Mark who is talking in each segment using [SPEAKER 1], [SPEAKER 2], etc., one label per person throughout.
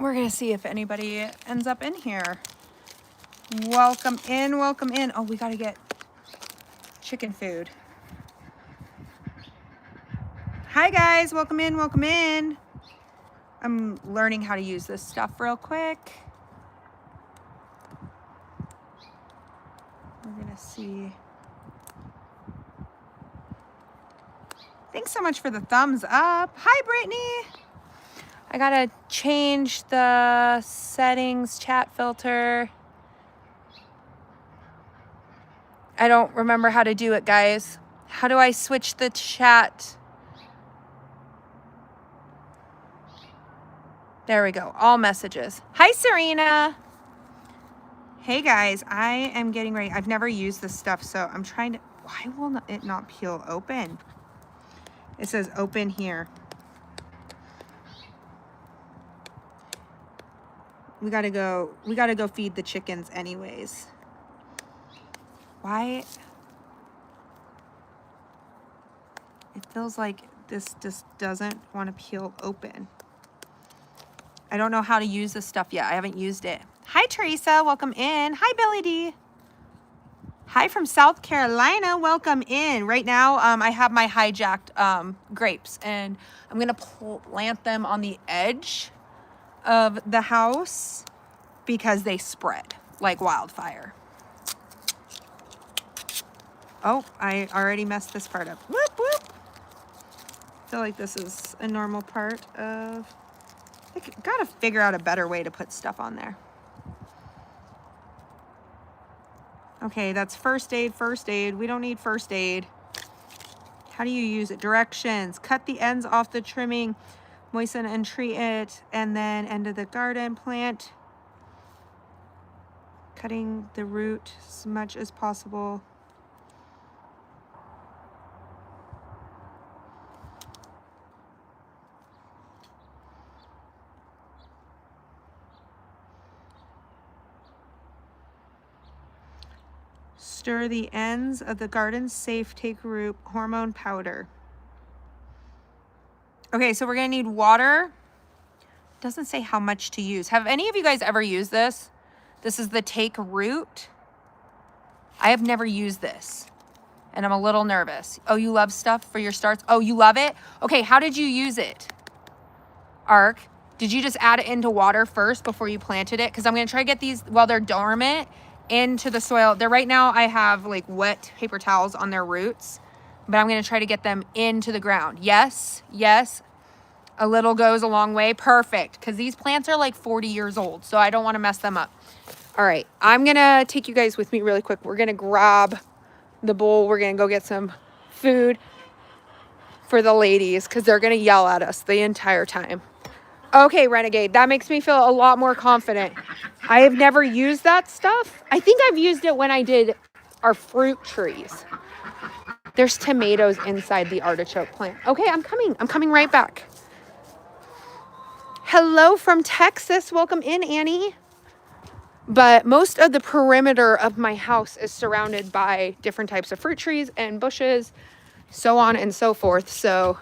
[SPEAKER 1] We're gonna see if anybody ends up in here. Welcome in, welcome in. Oh, we gotta get chicken food. Hi guys, welcome in, welcome in. I'm learning how to use this stuff real quick. We're gonna see. Thanks so much for the thumbs up. Hi, Brittany. I gotta change the settings, chat filter. I don't remember how to do it, guys. How do I switch the chat? There we go. All messages. Hi, Serena. Hey, guys. I am getting ready. I've never used this stuff, so I'm trying to... Why will it not peel open? It says open here. We gotta go feed the chickens anyways. Why? It feels like this just doesn't want to peel open. I don't know how to use this stuff yet. I haven't used it. Hi, Teresa. Welcome in. Hi, Billy D. Hi from South Carolina. Welcome in. Right now, I have my hijacked grapes, and I'm going to plant them on the edge of the house because they spread like wildfire. Oh, I already messed this part up. Whoop, whoop. I feel like this is a normal part of... I gotta figure out a better way to put stuff on there. Okay, that's first aid, first aid. We don't need first aid. How do you use it? Directions. Cut the ends off the trimming, moisten and treat it, and then end of the garden plant. Cutting the root as much as possible. Stir the ends of the garden safe, take root, hormone powder. Okay, so we're gonna need water. Doesn't say how much to use. Have any of you guys ever used this? This is the take root. I have never used this and I'm a little nervous. Oh, you love stuff for your starts? Oh, you love it? Okay, how did you use it? Ark, did you just add it into water first before you planted it? Because I'm gonna try to get these while they're dormant into the soil. They're right now, I have like wet paper towels on their roots, but I'm gonna try to get them into the ground. Yes, yes, a little goes a long way. Perfect, because these plants are like 40 years old, so I don't wanna mess them up. All right, I'm gonna take you guys with me really quick. We're gonna grab the bowl. We're gonna go get some food for the ladies because they're gonna yell at us the entire time. Okay, Renegade, that makes me feel a lot more confident. I have never used that stuff. I think I've used it when I did our fruit trees. There's tomatoes inside the artichoke plant. Okay, I'm coming right back. Hello from Texas. Welcome in, Annie. But most of the perimeter of my house is surrounded by different types of fruit trees and bushes, so on and so forth. So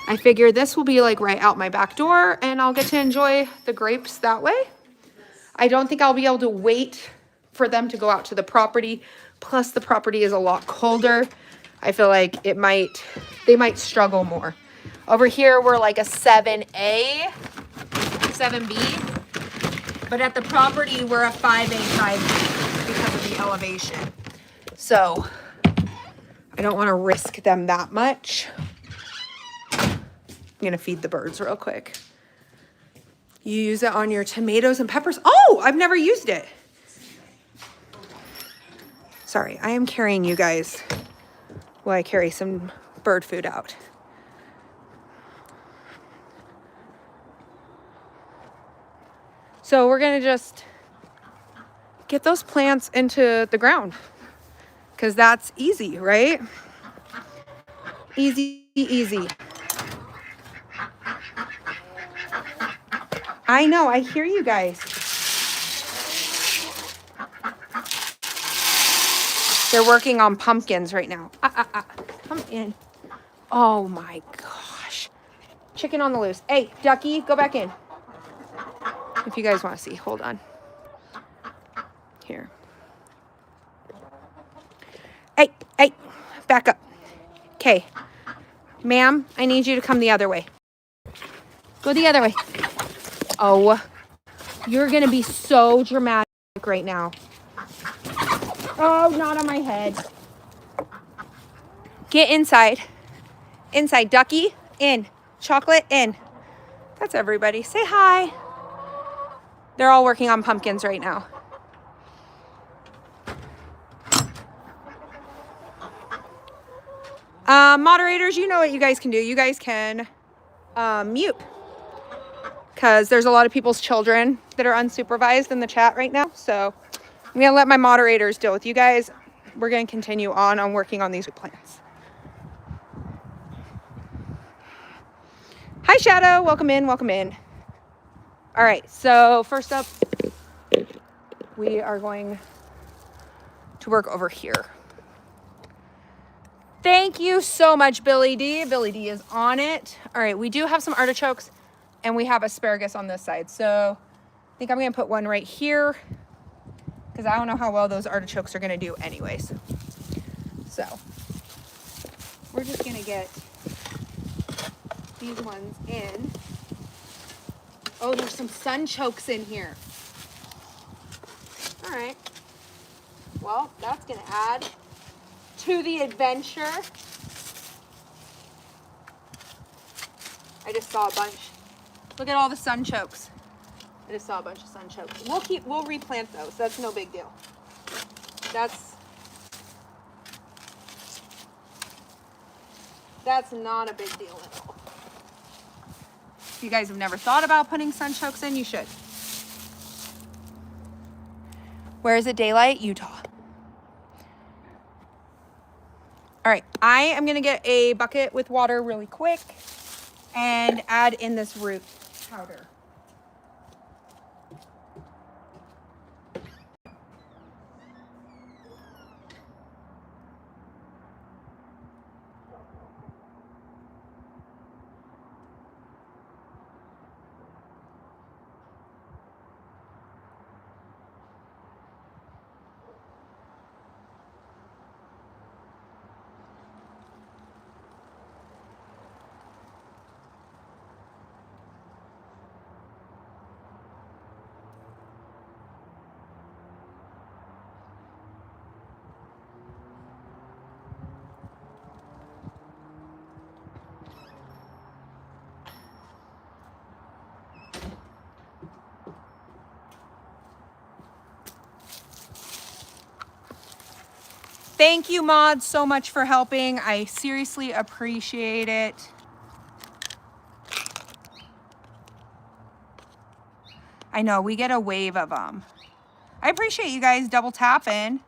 [SPEAKER 1] I figure this will be like right out my back door and I'll get to enjoy the grapes that way. I don't think I'll be able to wait for them to go out to the property. Plus the property is a lot colder. I feel like they might struggle more. Over here, we're like a 7A, 7B. But at the property, we're a 5A, 5B because of the elevation. So I don't want to risk them that much. I'm gonna feed the birds real quick. You use it on your tomatoes and peppers. Oh, I've never used it. Sorry, I am carrying you guys while I carry some bird food out. So we're gonna just get those plants into the ground because that's easy, right? Easy, easy. I know, I hear you guys. They're working on pumpkins right now. Come in. Oh my gosh. Chicken on the loose. Hey, Ducky, go back in. If you guys want to see, hold on. Here. Hey, hey, back up. Okay. Ma'am, I need you to come the other way. Go the other way. Oh, you're going to be so dramatic right now. Oh, not on my head. Get inside. Inside, ducky, in. Chocolate, in. That's everybody. Say hi. They're all working on pumpkins right now. Moderators, you know what you guys can do. You guys can mute. Because there's a lot of people's children that are unsupervised in the chat right now. So I'm going to let my moderators deal with you guys. We're going to continue on working on these plants. Hi, Shadow. Welcome in. Welcome in. All right. So first up, we are going to work over here. Thank you so much, Billy D. Billy D is on it. All right. We do have some artichokes and we have asparagus on this side. So I think I'm going to put one right here because I don't know how well those artichokes are going to do anyways. So we're just going to get these ones in. Oh, there's some sunchokes in here. All right. Well, that's going to add to the adventure. I just saw a bunch. Look at all the sunchokes. I just saw a bunch of sunchokes. We'll replant those. That's no big deal. That's not a big deal at all. If you guys have never thought about putting sunchokes in, you should. Where is it daylight? Utah. All right, I am gonna get a bucket with water really quick and add in this root powder. Thank you, mods, so much for helping. I seriously appreciate it. I know, we get a wave of them. I appreciate you guys double tapping.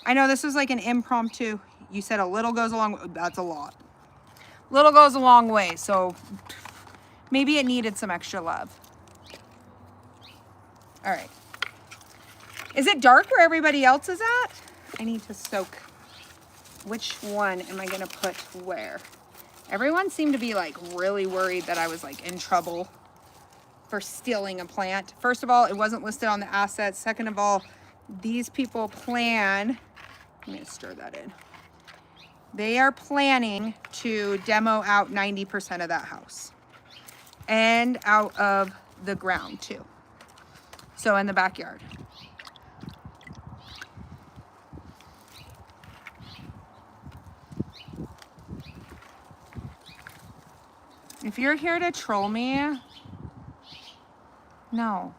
[SPEAKER 1] I know this was like an impromptu. You said a little goes a long, that's a lot. Little goes a long way, so maybe it needed some extra love. All right. Is it dark where everybody else is at? I need to soak. Which one am I gonna put where? Everyone seemed to be like really worried that I was like in trouble for stealing a plant. First of all, it wasn't listed on the assets. Second of all, these people plan, I'm gonna stir that in. They are planning to demo out 90% of that house and out of the ground too. So in the backyard. If you're here to troll me, no.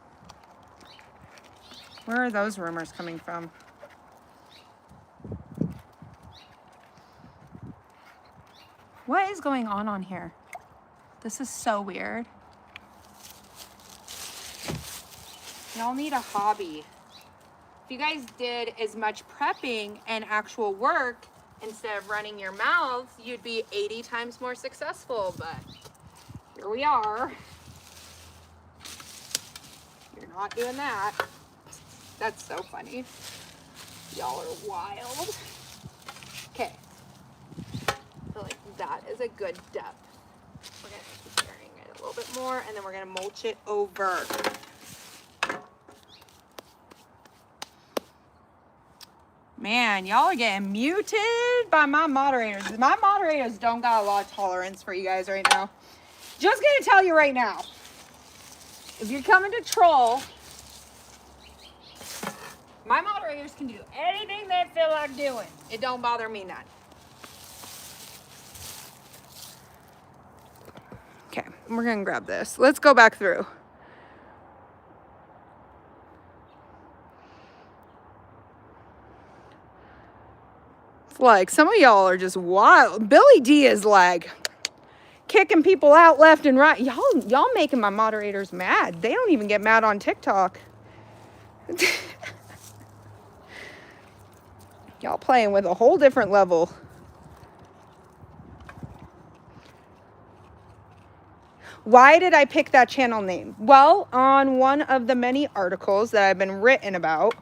[SPEAKER 1] Where are those rumors coming from? What is going on here? This is so weird. Y'all need a hobby. If you guys did as much prepping and actual work instead of running your mouths, you'd be 80 times more successful, but here we are. You're not doing that. That's so funny. Y'all are wild. Okay. I feel like that is a good depth. We're gonna keep carrying it a little bit more, and then we're gonna mulch it over. Man, y'all are getting muted by my moderators. My moderators don't got a lot of tolerance for you guys right now. Just gonna tell you right now, if you're coming to troll, my moderators can do anything they feel like doing. It don't bother me none. Okay, we're gonna grab this. Let's go back through. It's like some of y'all are just wild. Billy D is like kicking people out left and right. Y'all making my moderators mad. They don't even get mad on TikTok. Y'all playing with a whole different level. Why did I pick that channel name? Well, on one of the many articles that I've been written about,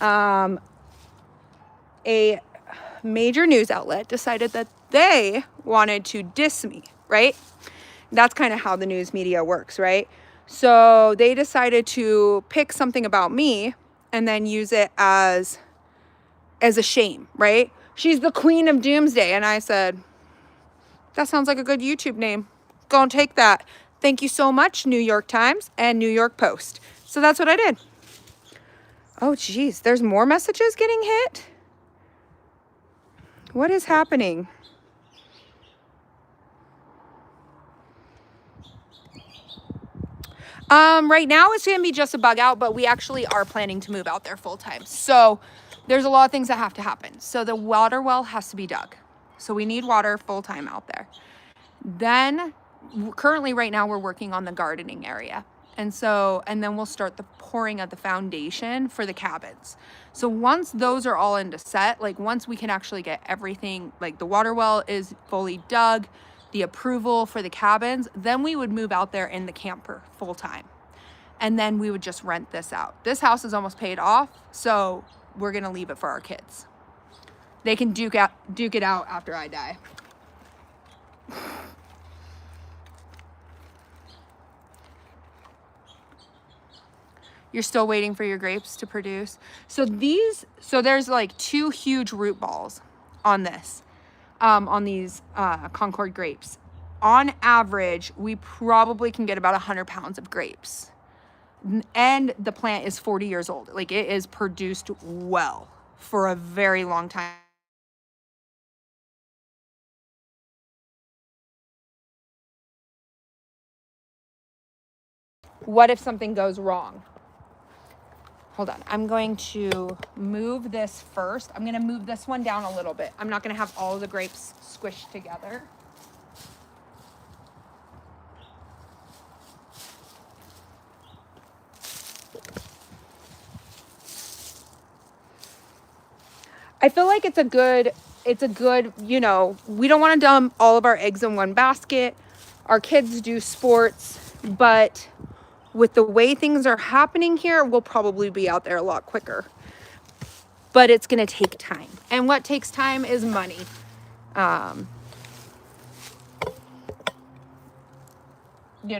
[SPEAKER 1] a major news outlet decided that they wanted to diss me, right? That's kind of how the news media works, right? So they decided to pick something about me and then use it as a shame, right? She's the queen of doomsday. And I said, that sounds like a good YouTube name. Go and take that. Thank you so much, New York Times and New York Post. So that's what I did. Oh, geez, there's more messages getting hit? What is happening? Right now it's gonna be just a bug out, but we actually are planning to move out there full time. So there's a lot of things that have to happen. So the water well has to be dug. So we need water full time out there. Then currently right now we're working on the gardening area. And then we'll start the pouring of the foundation for the cabins. So once those are all into set, like once we can actually get everything, like the water well is fully dug, the approval for the cabins, then we would move out there in the camper full time. And then we would just rent this out. This house is almost paid off, so we're gonna leave it for our kids. They can duke it out after I die. You're still waiting for your grapes to produce. So there's like 2 huge root balls on this, on these Concord grapes. On average, we probably can get about 100 pounds of grapes. And the plant is 40 years old. Like it is produced well for a very long time. What if something goes wrong? Hold on, I'm going to move this first. I'm gonna move this one down a little bit. I'm not gonna have all of the grapes squished together. I feel like it's a good, you know, we don't want to dump all of our eggs in one basket. Our kids do sports, but with the way things are happening here, we'll probably be out there a lot quicker. But it's going to take time. And what takes time is money. You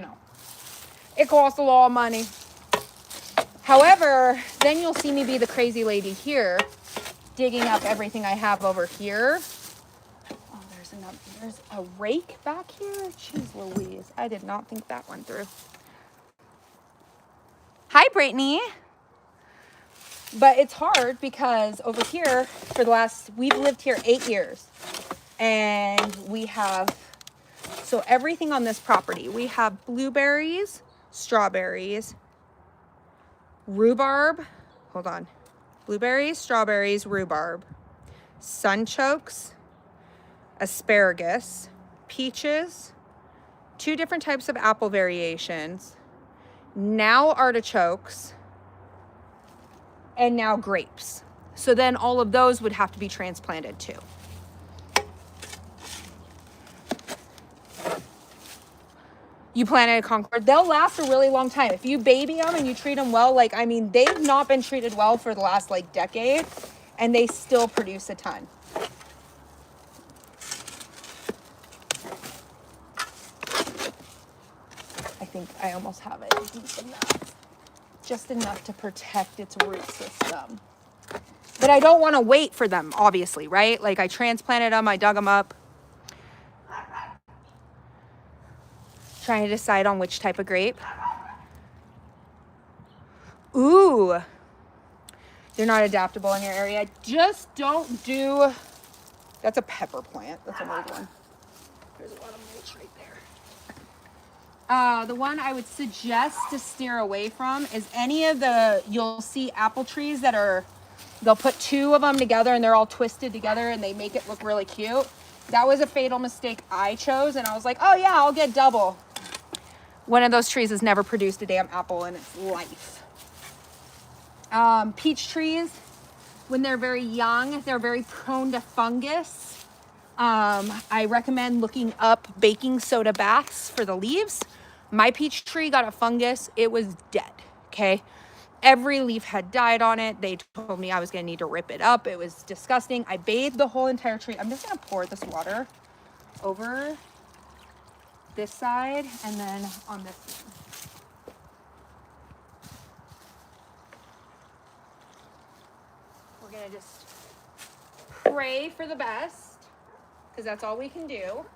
[SPEAKER 1] know, it costs a lot of money. However, then you'll see me be the crazy lady here, digging up everything I have over here. Oh, there's a rake back here. Jeez Louise, I did not think that one through. Hi, Brittany. But it's hard because over here we've lived here 8 years, and we have, so everything on this property, we have blueberries, strawberries, rhubarb, hold on, blueberries, strawberries, rhubarb, sunchokes, asparagus, peaches, 2 different types of apple variations, now artichokes, and now grapes. So then all of those would have to be transplanted too. You planted a Concord, they'll last a really long time. If you baby them and you treat them well, like, I mean, they've not been treated well for the last like decade, and they still produce a ton. think I almost have it deep enough. Just enough to protect its root system. But I don't want to wait for them, obviously, right? Like I transplanted them, I dug them up. Trying to decide on which type of grape. Ooh. They're not adaptable in your area. Just don't do... That's a pepper plant. That's an old one. There's a lot of mulch right there. The one I would suggest to steer away from is any of the... You'll see apple trees that are... They'll put two of them together and they're all twisted together and they make it look really cute. That was a fatal mistake I chose, and I was like, oh yeah, I'll get double. One of those trees has never produced a damn apple in its life. Peach trees, when they're very young, they're very prone to fungus. I recommend looking up baking soda baths for the leaves. My peach tree got a fungus. It was dead, okay? Every leaf had died on it. They told me I was gonna need to rip it up. It was disgusting. I bathed the whole entire tree. I'm just gonna pour this water over this side and then on this one. We're gonna just pray for the best because that's all we can do.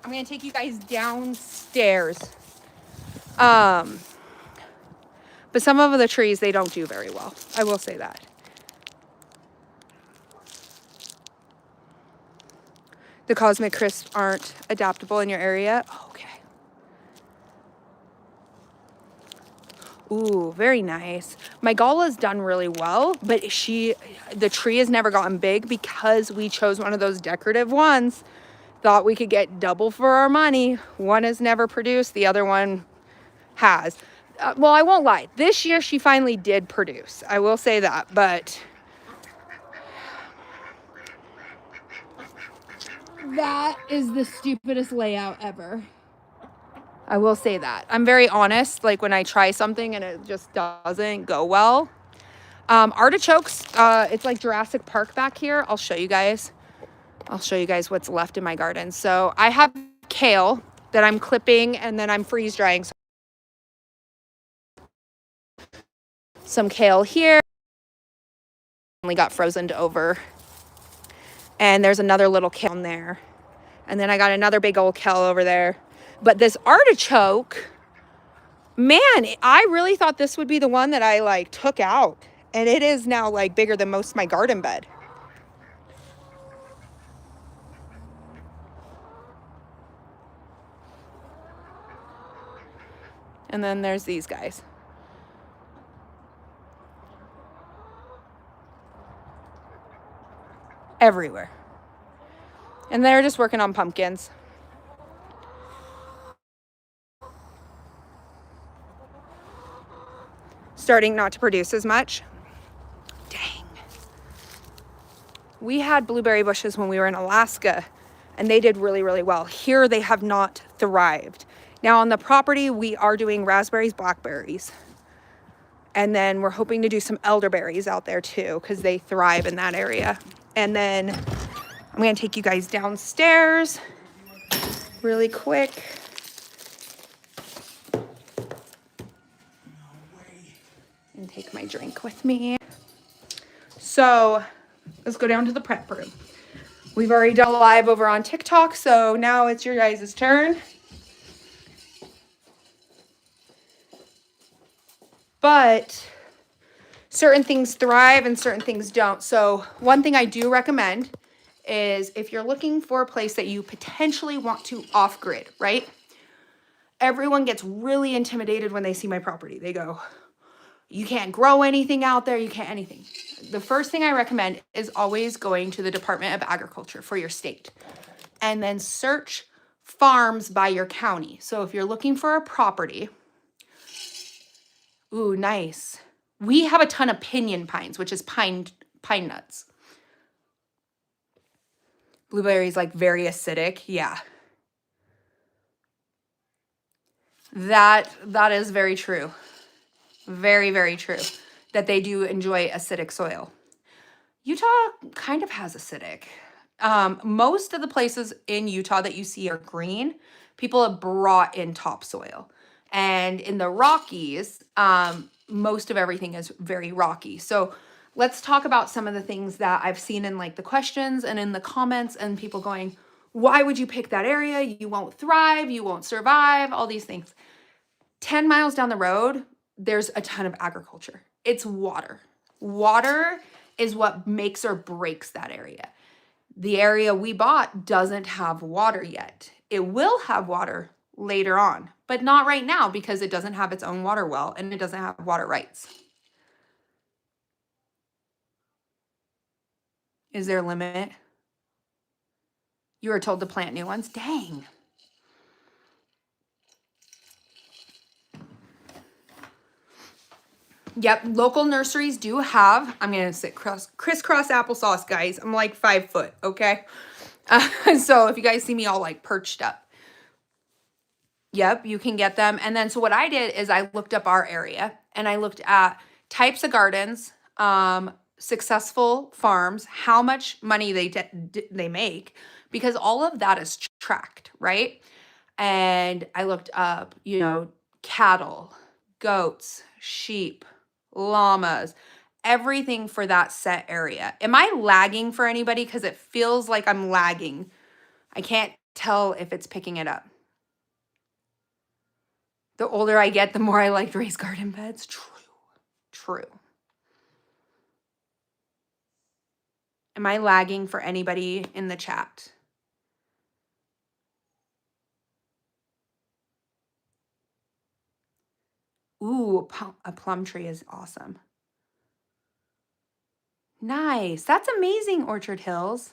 [SPEAKER 1] I'm gonna take you guys downstairs. But some of the trees, they don't do very well. I will say that. The Cosmic Crisps aren't adaptable in your area. Okay. Ooh, very nice. My Gala's done really well, but the tree has never gotten big because we chose one of those decorative ones. Thought we could get double for our money. One has never produced, the other one has. Well, I won't lie. This year she finally did produce. I will say that, but that is the stupidest layout ever. I will say that. I'm very honest, like when I try something and it just doesn't go well. Artichokes, it's like Jurassic Park back here. I'll show you guys. I'll show you guys what's left in my garden. So I have kale that I'm clipping and then I'm freeze drying. Some kale here. Only got frozen over. And there's another little kale in there. And then I got another big old kale over there. But this artichoke, man, I really thought this would be the one that I like took out. And it is now like bigger than most of my garden bed. And then there's these guys. Everywhere. And they're just working on pumpkins. Starting not to produce as much. Dang. We had blueberry bushes when we were in Alaska and they did really, really well. Here they have not thrived. Now on the property, we are doing raspberries, blackberries. And then we're hoping to do some elderberries out there too, because they thrive in that area. And then I'm gonna take you guys downstairs really quick. And take my drink with me. So let's go down to the prep room. We've already done a live over on TikTok, so now it's your guys' turn. But certain things thrive and certain things don't. So one thing I do recommend is if you're looking for a place that you potentially want to off-grid, right? Everyone gets really intimidated when they see my property. They go, you can't grow anything out there, you can't anything. The first thing I recommend is always going to the Department of Agriculture for your state and then search farms by your county. So if you're looking for a property, ooh, nice. We have a ton of pinyon pines, which is pine nuts. Blueberries like very acidic, yeah. That is very true. Very, very true. That they do enjoy acidic soil. Utah kind of has acidic. Most of the places in Utah that you see are green people have brought in topsoil. And in the Rockies, most of everything is very rocky. So let's talk about some of the things that I've seen in like the questions and in the comments, and people going, why would you pick that area? You won't thrive, you won't survive, all these things. 10 miles down the road, there's a ton of agriculture. It's water. Water is what makes or breaks that area. The area we bought doesn't have water yet. It will have water later on, but not right now because it doesn't have its own water well and it doesn't have water rights. Is there a limit? You were told to plant new ones? Dang. Yep, local nurseries do have, I'm going to sit crisscross applesauce, guys. I'm like 5 foot, okay? So if you guys see me all like perched up. Yep, you can get them. And then so what I did is I looked up our area and I looked at types of gardens, successful farms, how much money they make, because all of that is tracked, right? And I looked up, you know, cattle, goats, sheep, llamas, everything for that set area. Am I lagging for anybody? Because it feels like I'm lagging. I can't tell if it's picking it up. The older I get, the more I like raised garden beds. True. Am I lagging for anybody in the chat? Ooh, a plum tree is awesome. Nice. That's amazing, Orchard Hills.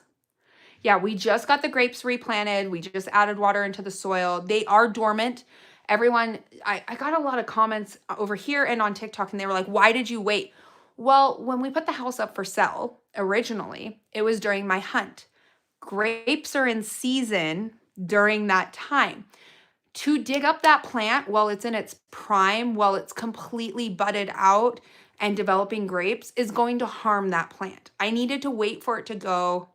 [SPEAKER 1] Yeah, we just got the grapes replanted. We just added water into the soil. They are dormant. Everyone, I got a lot of comments over here and on TikTok, and they were like, why did you wait? Well, when we put the house up for sale originally, it was during my hunt. Grapes are in season during that time. To dig up that plant while it's in its prime, while it's completely budded out and developing grapes, is going to harm that plant. I needed to wait for it to go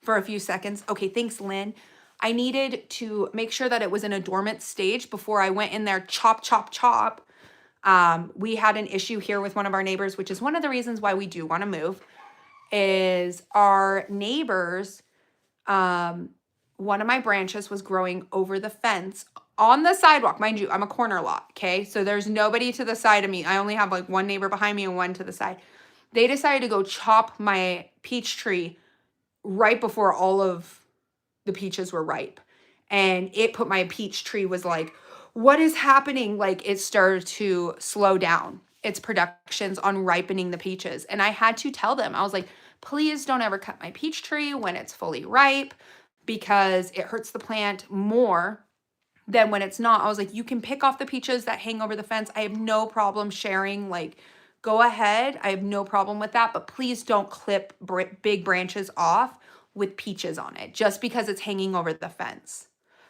[SPEAKER 1] for a few seconds. Okay, thanks, Lynn. I needed to make sure that it was in a dormant stage before I went in there, chop. We had an issue here with one of our neighbors, which is one of the reasons why we do want to move, is our neighbors, one of my branches was growing over the fence on the sidewalk. Mind you, I'm a corner lot, okay? So there's nobody to the side of me. I only have like one neighbor behind me and one to the side. They decided to go chop my peach tree right before all of the peaches were ripe. And it put my peach tree was like, what is happening? Like it started to slow down its productions on ripening the peaches. And I had to tell them, I was like, please don't ever cut my peach tree when it's fully ripe because it hurts the plant more than when it's not. I was like, you can pick off the peaches that hang over the fence. I have no problem sharing, like, go ahead. I have no problem with that, but please don't clip big branches off with peaches on it just because it's hanging over the fence.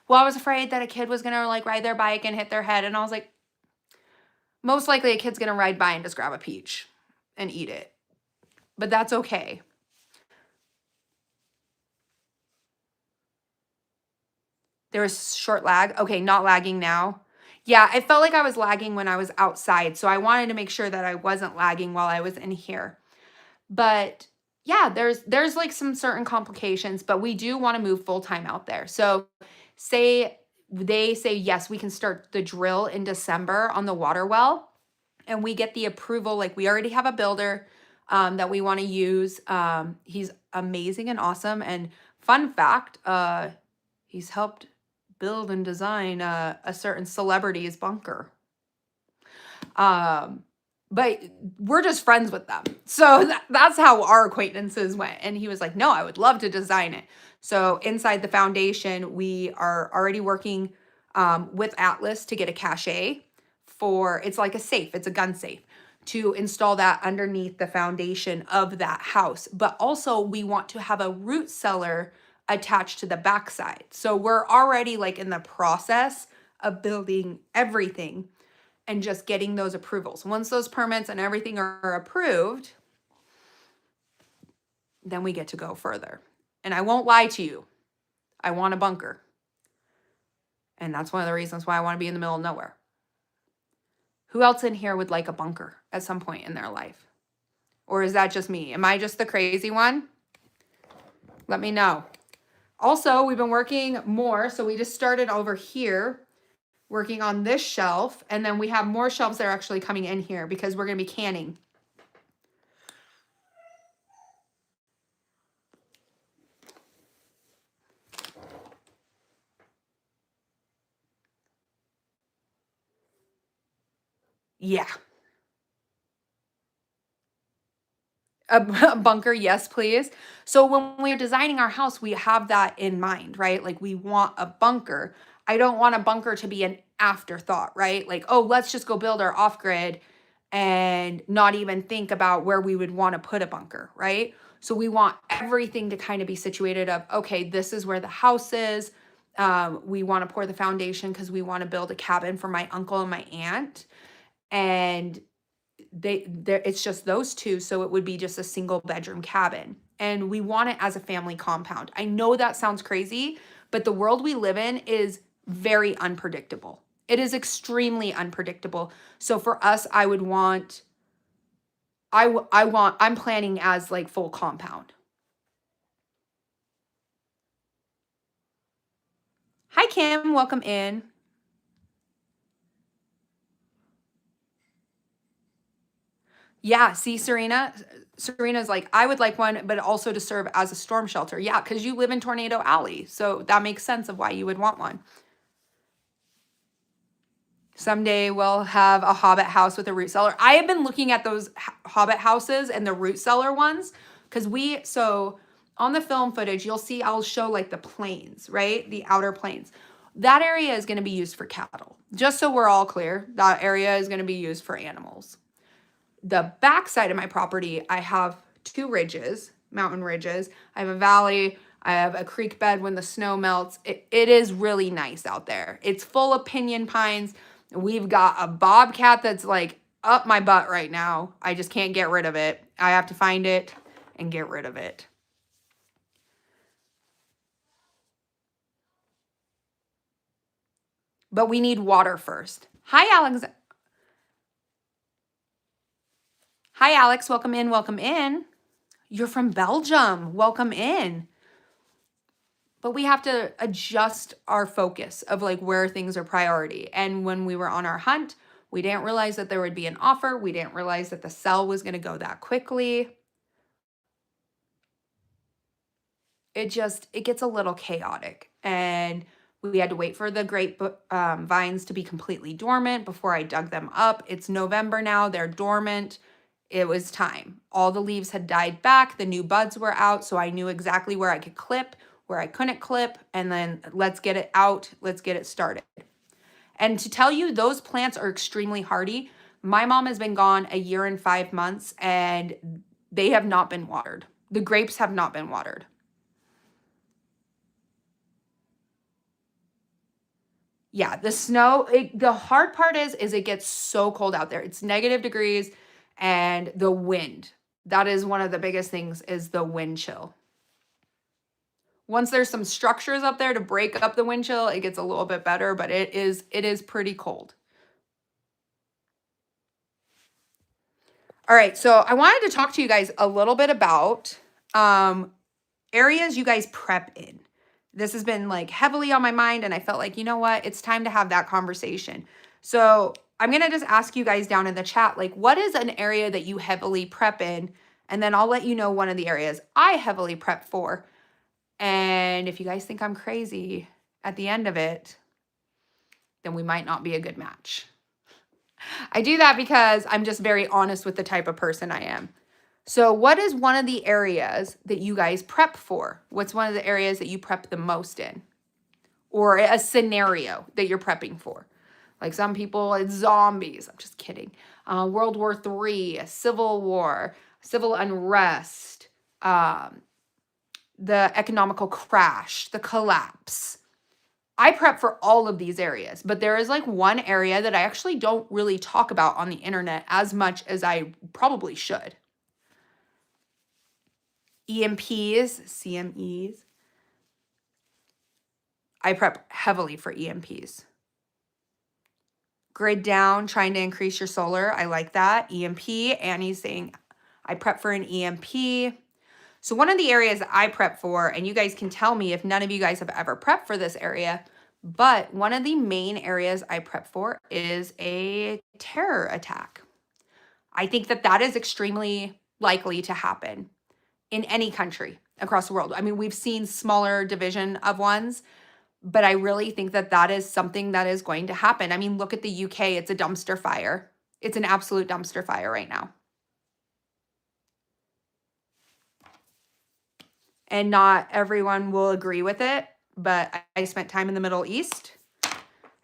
[SPEAKER 1] Well, I was afraid that a kid was gonna like ride their bike and hit their head, and I was like, most likely a kid's gonna ride by and just grab a peach and eat it, but that's okay. There was short lag. Okay, not lagging now. Yeah, I felt like I was lagging when I was outside, so I wanted to make sure that I wasn't lagging while I was in here. But yeah, there's like some certain complications, but we do want to move full-time out there. So say they say, yes, we can start the drill in December on the water well, and we get the approval. Like we already have a builder that we want to use. He's amazing and awesome. And fun fact, he's helped build and design a certain celebrity's bunker. But we're just friends with them. So that's how our acquaintances went. And he was like, no, I would love to design it. So inside the foundation, we are already working with Atlas to get a cache for, it's like a safe, it's a gun safe, to install that underneath the foundation of that house. But also we want to have a root cellar attached to the backside. So we're already like in the process of building everything and just getting those approvals. Once those permits and everything are approved, then we get to go further. And I won't lie to you, I want a bunker. And that's one of the reasons why I want to be in the middle of nowhere. Who else in here would like a bunker at some point in their life? Or is that just me? Am I just the crazy one? Let me know. Also, we've been working more. So we just started over here working on this shelf. And then we have more shelves that are actually coming in here because we're going to be canning. Yeah. A bunker, yes, please. So when we're designing our house, we have that in mind, right? Like we want a bunker. I don't want a bunker to be an afterthought, right? Like, oh, let's just go build our off-grid and not even think about where we would want to put a bunker, right? So we want everything to kind of be situated of, okay, this is where the house is. We want to pour the foundation because we want to build a cabin for my uncle and my aunt. And it's just those two, so it would be just a single bedroom cabin, and we want it as a family compound. I know that sounds crazy, but the world we live in is very unpredictable. It is extremely unpredictable. So for us, I would want I'm planning as like full compound. Hi Kim, welcome in. Yeah, see, Serena's like, I would like one, but also to serve as a storm shelter. Yeah, because you live in Tornado Alley. So that makes sense of why you would want one. Someday we'll have a Hobbit house with a root cellar. I have been looking at those Hobbit houses and the root cellar ones because so on the film footage, you'll see I'll show like the plains, right? The outer plains. That area is going to be used for cattle. Just so we're all clear, that area is going to be used for animals. The back side of my property, I have two ridges, mountain ridges. I have a valley. I have a creek bed when the snow melts. It is really nice out there. It's full of pinyon pines. We've got a bobcat that's like up my butt right now. I just can't get rid of it. I have to find it and get rid of it. But we need water first. Hi, Alex. Hi, Alex. Welcome in. Welcome in. You're from Belgium. Welcome in. But we have to adjust our focus of like where things are priority. And when we were on our hunt, we didn't realize that there would be an offer. We didn't realize that the sell was going to go that quickly. It gets a little chaotic. And we had to wait for the grape vines to be completely dormant before I dug them up. It's November now. They're dormant. It was time. All the leaves had died back. The new buds were out. So I knew exactly where I could clip, where I couldn't clip, and then let's get it out. Let's get it started. And to tell you, those plants are extremely hardy. My mom has been gone a year and 5 months, and they have not been watered. The grapes have not been watered. Yeah, the snow, the hard part is it gets so cold out there. It's negative degrees, and the wind. That is one of the biggest things, is the wind chill. Once there's some structures up there to break up the wind chill, it gets a little bit better, but it is pretty cold. All right, so I wanted to talk to you guys a little bit about areas you guys prep in. This has been like heavily on my mind, and I felt like, you know what? It's time to have that conversation. So I'm going to just ask you guys down in the chat, like, what is an area that you heavily prep in? And then I'll let you know one of the areas I heavily prep for. And if you guys think I'm crazy at the end of it, then we might not be a good match. I do that because I'm just very honest with the type of person I am. So what is one of the areas that you guys prep for? What's one of the areas that you prep the most in? Or a scenario that you're prepping for? Like some people, it's zombies. I'm just kidding. World War III, a civil war, civil unrest, the economical crash, the collapse. I prep for all of these areas, but there is like one area that I actually don't really talk about on the internet as much as I probably should. EMPs, CMEs. I prep heavily for EMPs. Grid down, trying to increase your solar. I like that. EMP. Annie's saying I prep for an EMP. So one of the areas I prep for, and you guys can tell me if none of you guys have ever prepped for this area, but one of the main areas I prep for is a terror attack. I think that that is extremely likely to happen in any country across the world. I mean, we've seen smaller division of ones, but I really think that that is something that is going to happen. I mean, look at the UK. It's a dumpster fire. It's an absolute dumpster fire right now. And not everyone will agree with it, but I spent time in the Middle East,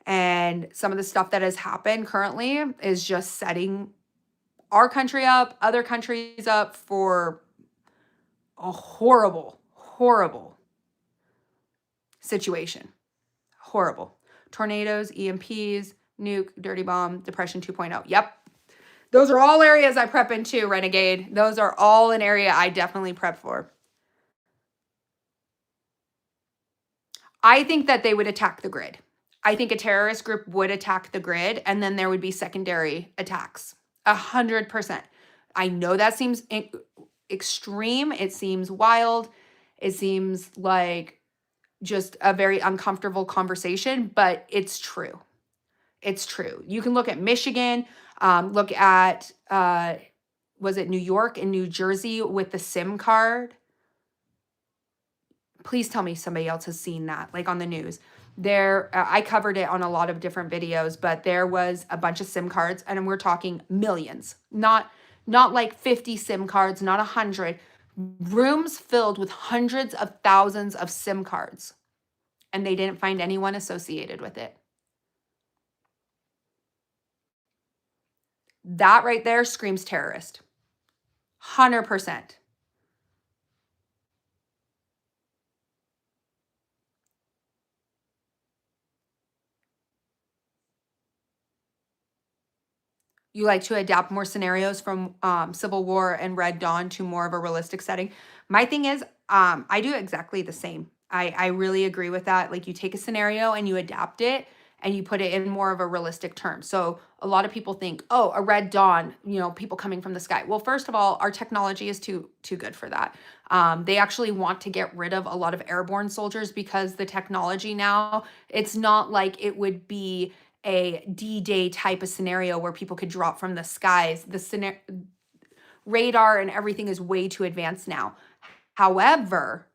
[SPEAKER 1] and some of the stuff that has happened currently is just setting our country up, other countries up for a horrible, horrible situation. Horrible. Tornadoes, EMPs, nuke, dirty bomb, depression 2.0. Yep. Those are all areas I prep into, Renegade. Those are all an area I definitely prep for. I think that they would attack the grid. I think a terrorist group would attack the grid, and then there would be secondary attacks. 100%. I know that seems extreme. It seems wild. It seems like just a very uncomfortable conversation, but it's true. It's true. You can look at Michigan, look at, was it New York and New Jersey with the SIM card? Please tell me somebody else has seen that, like on the news. There, I covered it on a lot of different videos, but there was a bunch of SIM cards, and we're talking millions, not like 50 SIM cards, not 100, rooms filled with hundreds of thousands of SIM cards, and they didn't find anyone associated with it. That right there screams terrorist. 100%. You like to adapt more scenarios from Civil War and Red Dawn to more of a realistic setting. My thing is, I do exactly the same. I really agree with that. Like, you take a scenario and you adapt it and you put it in more of a realistic term. So a lot of people think, oh, a Red Dawn, people coming from the sky. Well, first of all, our technology is too good for that. They actually want to get rid of a lot of airborne soldiers because the technology now, it's not like it would be a D-Day type of scenario where people could drop from the skies. The radar and everything is way too advanced now. However,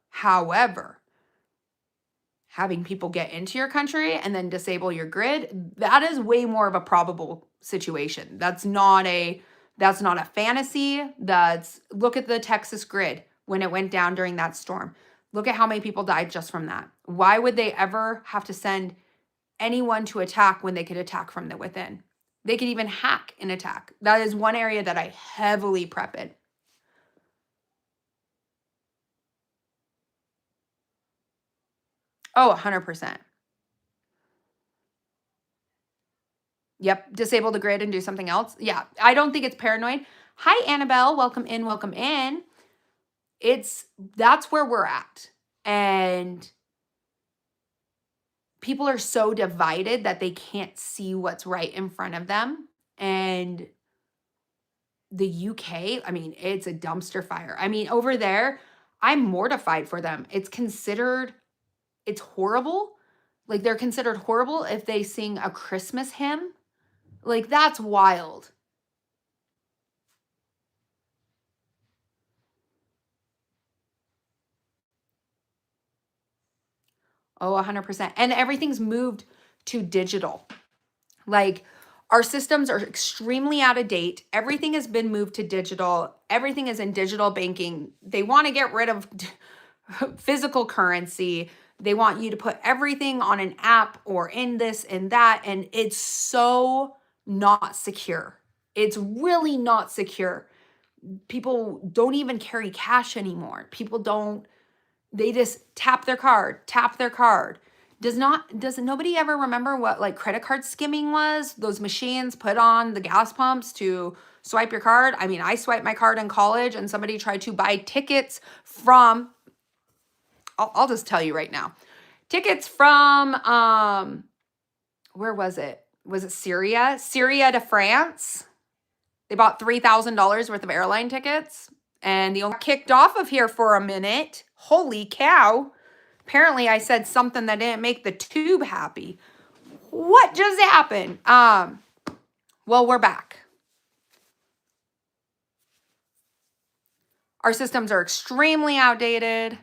[SPEAKER 1] having people get into your country and then disable your grid, that is way more of a probable situation. That's not a fantasy. Look at the Texas grid when it went down during that storm. Look at how many people died just from that. Why would they ever have to send anyone to attack when they could attack from the within? They could even hack an attack. That is one area that I heavily prep in. Oh, 100%. Yep, disable the grid and do something else. Yeah, I don't think it's paranoid. Hi, Annabelle. Welcome in, welcome in. That's where we're at. And people are so divided that they can't see what's right in front of them. And the UK, I mean, it's a dumpster fire. I mean, over there, I'm mortified for them. It's horrible. Like, they're considered horrible if they sing a Christmas hymn. Like, that's wild. Oh, 100%. And everything's moved to digital. Like, our systems are extremely out of date. Everything has been moved to digital. Everything is in digital banking. They want to get rid of physical currency. They want you to put everything on an app or in this and that. And it's so not secure. It's really not secure. People don't even carry cash anymore. They just tap their card. Does nobody ever remember what like credit card skimming was? Those machines put on the gas pumps to swipe your card. I mean, I swiped my card in college and somebody tried to buy tickets from, I'll just tell you right now, Tickets from, where was it? Was it Syria? Syria to France. They bought $3,000 worth of airline tickets, and they got kicked off of here for a minute. Holy cow. Apparently I said something that didn't make the tube happy. What just happened? Well, we're back. Our systems are extremely outdated.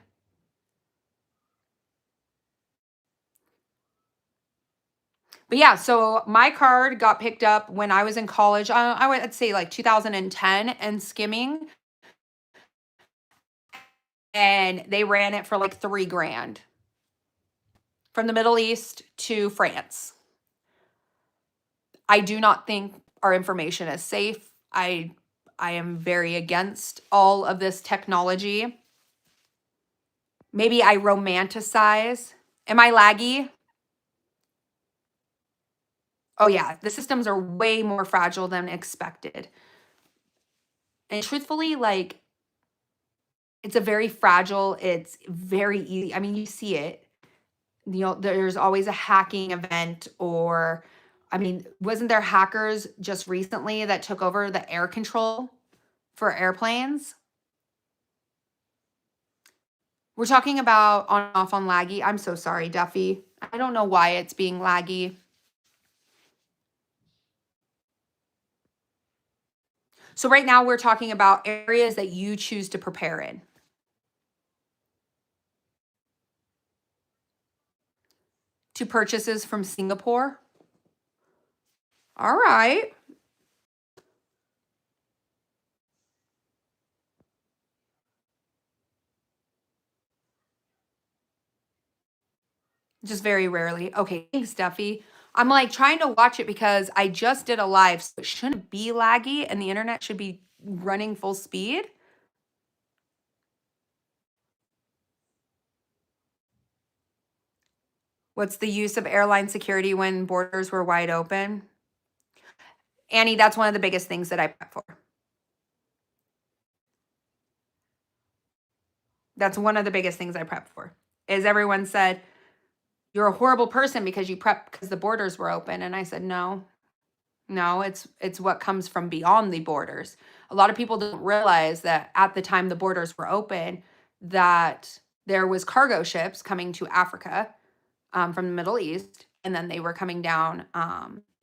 [SPEAKER 1] But yeah, so my card got picked up when I was in college. I would say like 2010 and skimming. And they ran it for like $3,000 from the Middle East to France. I do not think our information is safe. I am very against all of this technology. Maybe I romanticize. Am I laggy? Oh yeah, the systems are way more fragile than expected. And truthfully, like, it's it's very easy. I mean, you see it. You know, there's always a hacking event, or I mean, wasn't there hackers just recently that took over the air control for airplanes? We're talking about on and off on laggy. I'm so sorry, Duffy. I don't know why it's being laggy. So right now we're talking about areas that you choose to prepare in. Two purchases from Singapore. All right. Just very rarely. Okay, thanks, Duffy. I'm like trying to watch it because I just did a live, so it shouldn't be laggy and the internet should be running full speed. What's the use of airline security when borders were wide open? Annie, that's one of the biggest things that I prep for. That's one of the biggest things I prep for. Is everyone said, you're a horrible person because you prepped because the borders were open. And I said, no, it's what comes from beyond the borders. A lot of people don't realize that at the time the borders were open, that there was cargo ships coming to Africa from the Middle East, and then they were coming down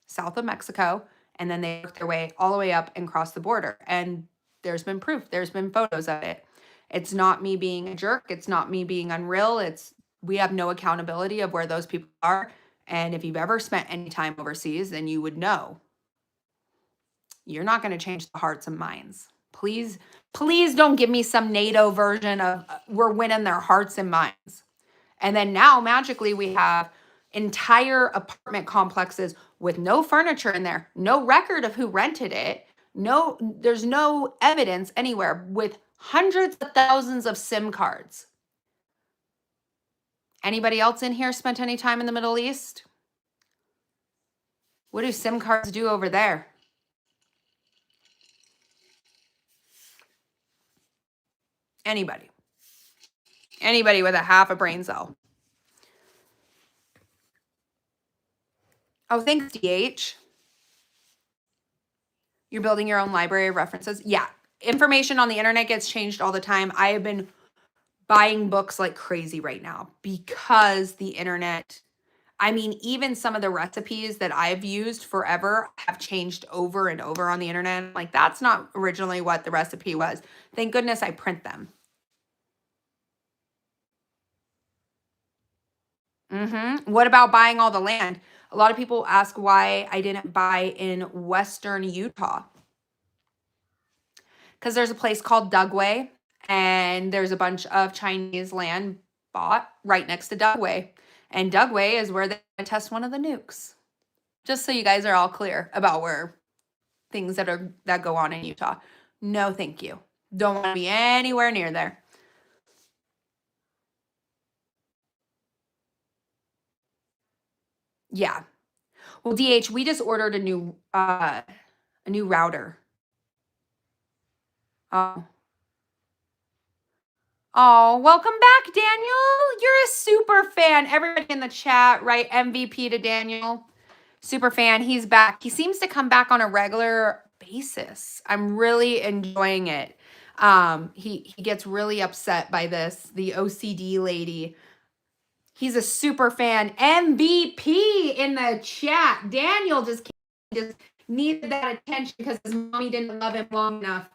[SPEAKER 1] south of Mexico, and then they worked their way all the way up and crossed the border. And there's been proof. There's been photos of it. It's not me being a jerk. It's not me being unreal. We have no accountability of where those people are. And if you've ever spent any time overseas, then you would know you're not going to change the hearts and minds. Please, please don't give me some NATO version of we're winning their hearts and minds. And then now magically we have entire apartment complexes with no furniture in there, no record of who rented it. No, there's no evidence anywhere, with hundreds of thousands of SIM cards. Anybody else in here spent any time in the Middle East? What do SIM cards do over there? Anybody? Anybody with a half a brain cell? Oh, thanks, DH. You're building your own library of references? Yeah. Information on the internet gets changed all the time. I have been buying books like crazy right now because the internet, I mean, even some of the recipes that I've used forever have changed over and over on the internet. Like, that's not originally what the recipe was. Thank goodness I print them. What about buying all the land? A lot of people ask why I didn't buy in Western Utah. Because there's a place called Dugway, and there's a bunch of Chinese land bought right next to Dugway. And Dugway is where they test one of the nukes. Just so you guys are all clear about where things that go on in Utah. No, thank you. Don't want to be anywhere near there. Yeah. Well, DH, we just ordered a new router. Oh, welcome back, Daniel. You're a super super fan. Everybody in the chat, right? MVP to Daniel. Super fan. He's back. He seems to come back on a regular basis. I'm really enjoying it. He gets really upset by this. The OCD lady. He's a super fan. MVP in the chat. Daniel just needed that attention because his mommy didn't love him long enough.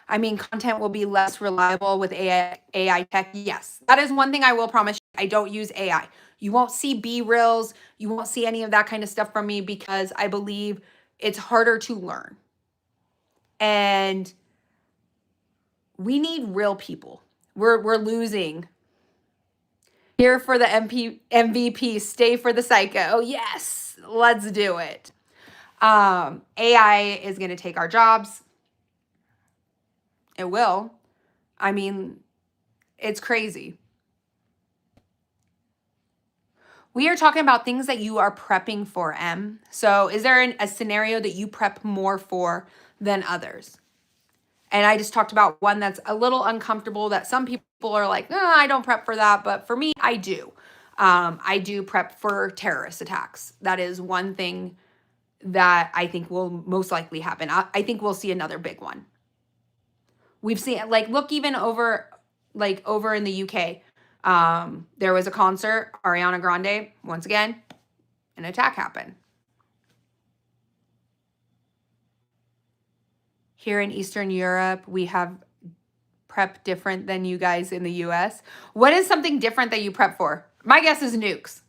[SPEAKER 1] I mean, content will be less reliable with AI tech. Yes, that is one thing I will promise you. I don't use AI. You won't see B-reels. You won't see any of that kind of stuff from me because I believe it's harder to learn. And we need real people. We're losing. Here for the MVP, stay for the psycho. Yes, let's do it. AI is going to take our jobs. It will. I mean, it's crazy. We are talking about things that you are prepping for, M. So is there a scenario that you prep more for than others? And I just talked about one that's a little uncomfortable that some people are like, oh, I don't prep for that. But for me, I do. I do prep for terrorist attacks. That is one thing that I think will most likely happen. I think we'll see another big one. We've seen, like, look even over in the UK. There was a concert, Ariana Grande, once again, an attack happened. Here in Eastern Europe, we have prep different than you guys in the US. What is something different that you prep for? My guess is nukes.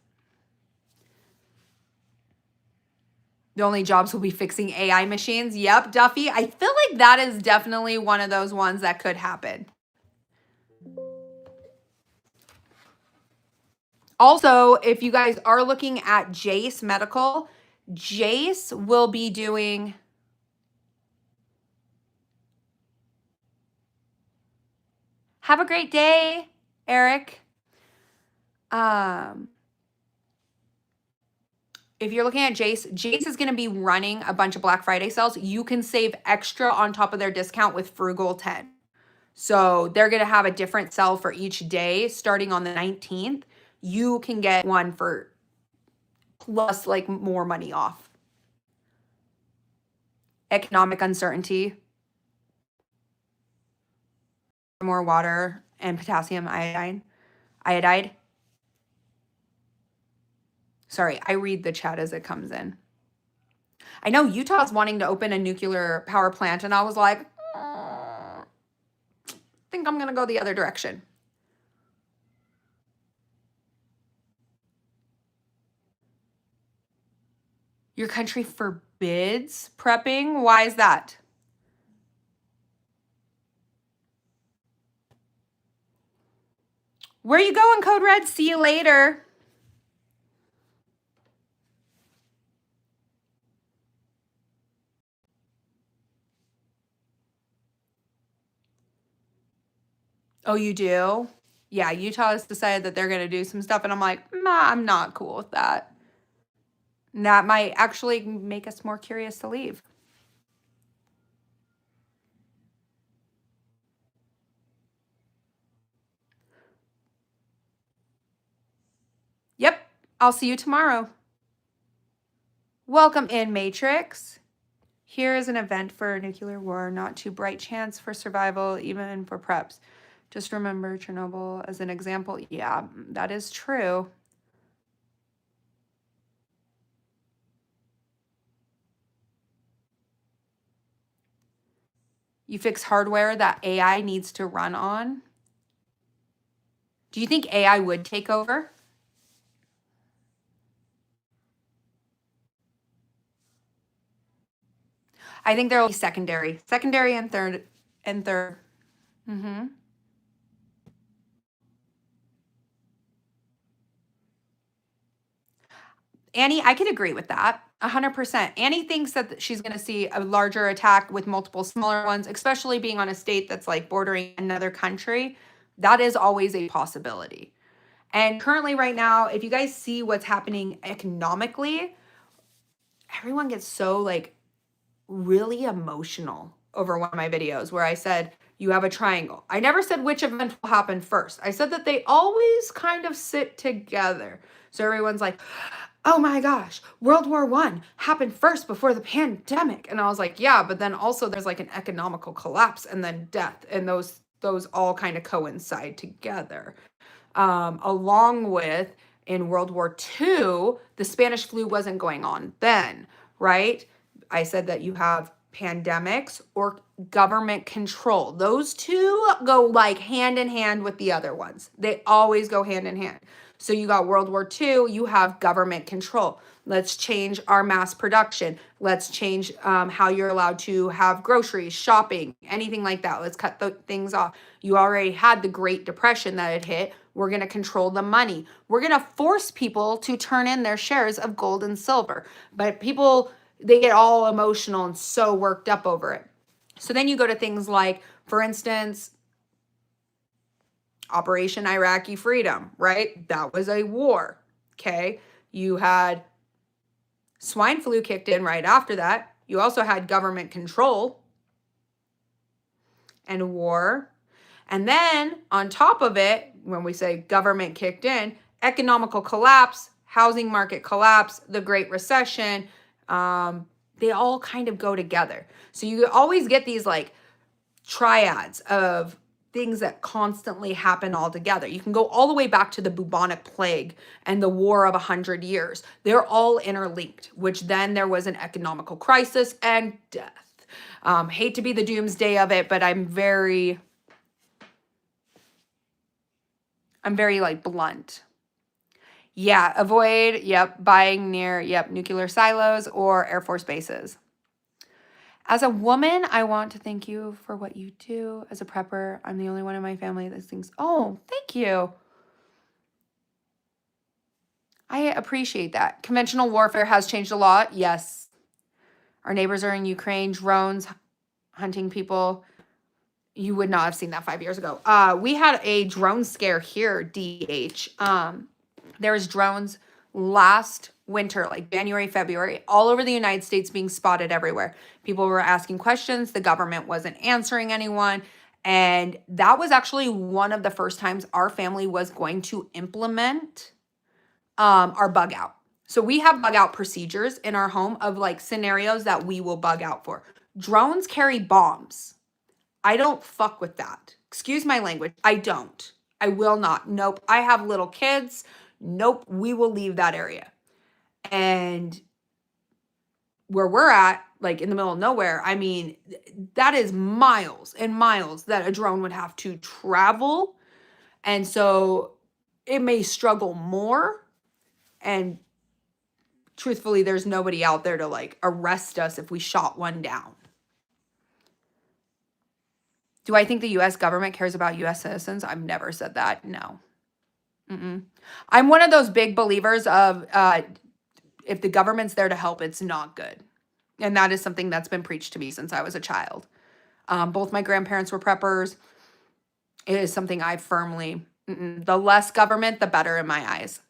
[SPEAKER 1] The only jobs will be fixing AI machines. Yep, Duffy. I feel like that is definitely one of those ones that could happen. Also, if you guys are looking at Jace Medical, Jace will be doing... Have a great day, Eric. If you're looking at Jace, Jace is going to be running a bunch of Black Friday sales. You can save extra on top of their discount with Frugal 10. So they're going to have a different sell for each day starting on the 19th. You can get one for plus like more money off. Economic uncertainty. More water and potassium iodide. Sorry, I read the chat as it comes in. I know Utah's wanting to open a nuclear power plant, and I was like, I think I'm going to go the other direction. Your country forbids prepping? Why is that? Where you going, Code Red? See you later. Oh, you do? Yeah, Utah has decided that they're going to do some stuff, and I'm like, nah, I'm not cool with that. And that might actually make us more curious to leave. Yep, I'll see you tomorrow. Welcome in, Matrix. Here is an event for a nuclear war, not too bright chance for survival, even for preps. Just remember Chernobyl as an example. Yeah, that is true. You fix hardware that AI needs to run on. Do you think AI would take over? I think there will be secondary and third. Mm-hmm. Annie, I could agree with that 100%. Annie thinks that she's going to see a larger attack with multiple smaller ones, especially being on a state that's like bordering another country. That is always a possibility. And currently right now, if you guys see what's happening economically, everyone gets so like really emotional over one of my videos where I said, you have a triangle. I never said which event will happen first. I said that they always kind of sit together. So everyone's like, oh my gosh, World War I happened first before the pandemic. And I was like, yeah, but then also there's like an economical collapse and then death. And those all kind of coincide together. Along with in World War II, the Spanish flu wasn't going on then, right? I said that you have pandemics or government control. Those two go like hand in hand with the other ones. They always go hand in hand. So you got World War II, you have government control. Let's change our mass production. Let's change how you're allowed to have groceries, shopping, anything like that. Let's cut things off. You already had the Great Depression that had hit. We're going to control the money. We're going to force people to turn in their shares of gold and silver. But people, they get all emotional and so worked up over it. So then you go to things like, for instance, Operation Iraqi Freedom, right? That was a war, okay? You had swine flu kicked in right after that. You also had government control and war. And then on top of it, when we say government kicked in, economical collapse, housing market collapse, the Great Recession, they all kind of go together. So you always get these like triads of things that constantly happen all together. You can go all the way back to the bubonic plague and the War of 100 Years. They're all interlinked, which then there was an economical crisis and death. Hate to be the doomsday of it, but I'm very like blunt. Yeah, avoid, buying near, nuclear silos or Air Force bases. As a woman, I want to thank you for what you do. As a prepper, I'm the only one in my family that thinks, oh, thank you. I appreciate that. Conventional warfare has changed a lot. Yes. Our neighbors are in Ukraine, drones, hunting people. You would not have seen that 5 years ago. We had a drone scare here, DH. There was drones last winter, like January, February, all over the United States being spotted everywhere. People were asking questions. The government wasn't answering anyone. And that was actually one of the first times our family was going to implement our bug out. So we have bug out procedures in our home of like scenarios that we will bug out for. Drones carry bombs. I don't fuck with that. Excuse my language. I don't. I will not. Nope. I have little kids. Nope. We will leave that area. And where we're at, like in the middle of nowhere, I mean, that is miles and miles that a drone would have to travel. And so it may struggle more. And truthfully, there's nobody out there to like arrest us if we shot one down. Do I think the U.S. government cares about U.S. citizens? I've never said that. No. I'm one of those big believers of if the government's there to help, it's not good. And that is something that's been preached to me since I was a child. Both my grandparents were preppers. It is something I firmly, the less government, the better in my eyes.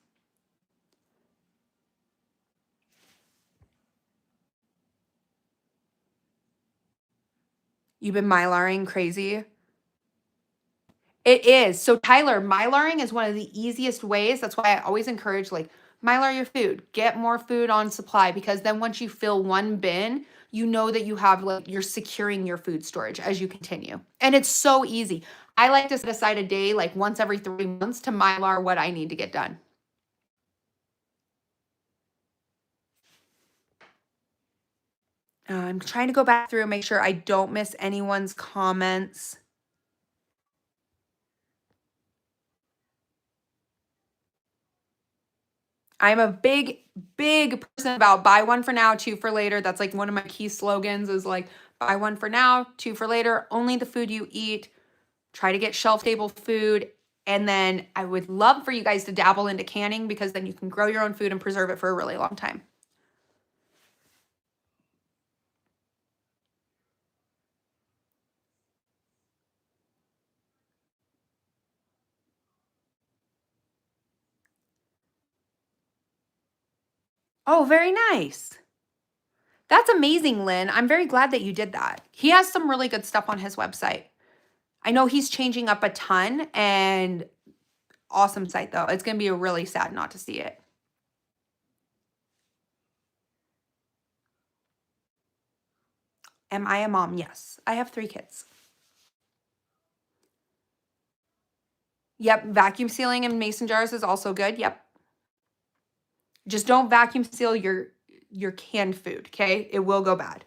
[SPEAKER 1] You've been mylaring crazy. It is. So Tyler, mylaring is one of the easiest ways. That's why I always encourage like mylar your food, get more food on supply, because then once you fill one bin, you know that you have like you're securing your food storage as you continue. And it's so easy. I like to set aside a day like once every 3 months to mylar what I need to get done. I'm trying to go back through and make sure I don't miss anyone's comments. I'm a big person about buy one for now, two for later. That's like one of my key slogans is like buy one for now, two for later, only the food you eat. Try to get shelf stable food. And then I would love for you guys to dabble into canning because then you can grow your own food and preserve it for a really long time. Oh, very nice. That's amazing, Lynn. I'm very glad that you did that. He has some really good stuff on his website. I know he's changing up a ton, and awesome site though. It's going to be really sad not to see it. Am I a mom? Yes. I have 3 kids. Yep. Vacuum sealing in mason jars is also good. Yep. Just don't vacuum seal your canned food, okay? It will go bad.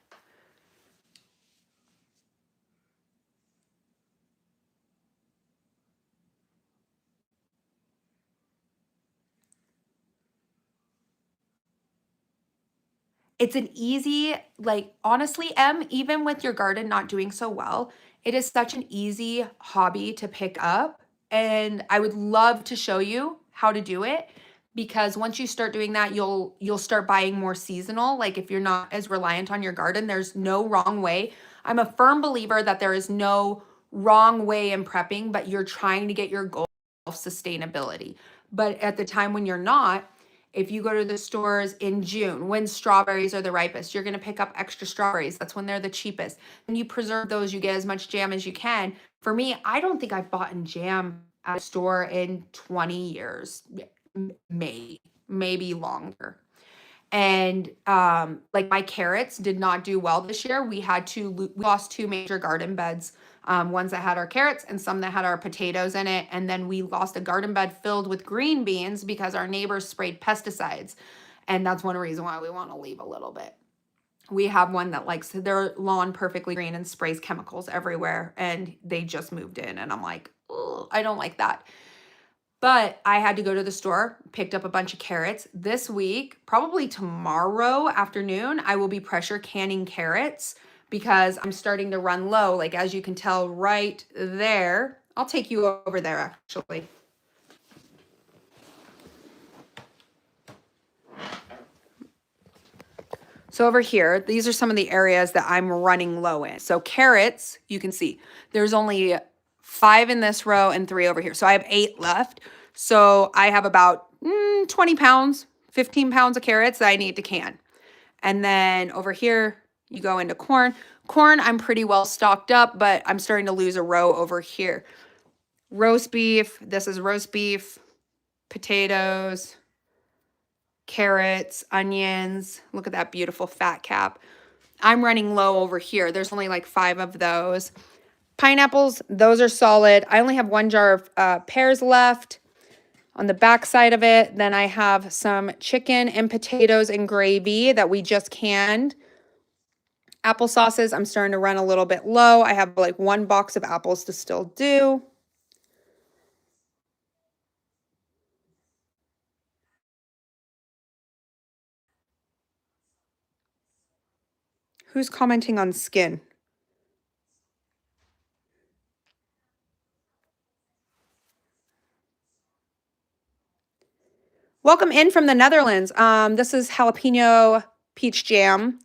[SPEAKER 1] It's an easy, like, honestly, even with your garden not doing so well, it is such an easy hobby to pick up. And I would love to show you how to do it, because once you start doing that, you'll start buying more seasonal. Like, if you're not as reliant on your garden, there's no wrong way. I'm a firm believer that there is no wrong way in prepping, but you're trying to get your goal of sustainability. But at the time when you're not, if you go to the stores in June, when strawberries are the ripest, you're going to pick up extra strawberries. That's when they're the cheapest. And you preserve those, you get as much jam as you can. For me, I don't think I've bought in jam at a store in 20 years, maybe longer. And like, my carrots did not do well this year. We lost 2 major garden beds, ones that had our carrots and some that had our potatoes in it. And then we lost a garden bed filled with green beans because our neighbors sprayed pesticides. And that's one reason why we want to leave a little bit. We have one that likes their lawn perfectly green and sprays chemicals everywhere. And they just moved in. And I'm like, oh, I don't like that. But I had to go to the store, picked up a bunch of carrots. This week, probably tomorrow afternoon, I will be pressure canning carrots because I'm starting to run low. Like, as you can tell right there. I'll take you over there, actually. So over here, these are some of the areas that I'm running low in. So carrots, you can see there's only 5 in this row and 3 over here. So I have 8 left. So I have about 20 pounds, 15 pounds of carrots that I need to can. And then over here, you go into corn. Corn, I'm pretty well stocked up, but I'm starting to lose a row over here. Roast beef, this is roast beef, potatoes, carrots, onions. Look at that beautiful fat cap. I'm running low over here. There's only like 5 of those. Pineapples, those are solid. I only have 1 jar of pears left on the back side of it. Then I have some chicken and potatoes and gravy that we just canned. Applesauces, I'm starting to run a little bit low. I have like 1 box of apples to still do. Who's commenting on skin? Welcome in from the Netherlands. This is jalapeno peach jam,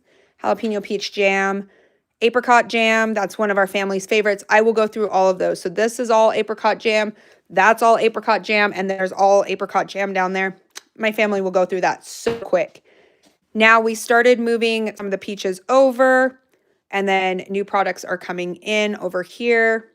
[SPEAKER 1] apricot jam. That's one of our family's favorites. I will go through all of those. So this is all apricot jam. That's all apricot jam. And there's all apricot jam down there. My family will go through that so quick. Now we started moving some of the peaches over, and then new products are coming in over here.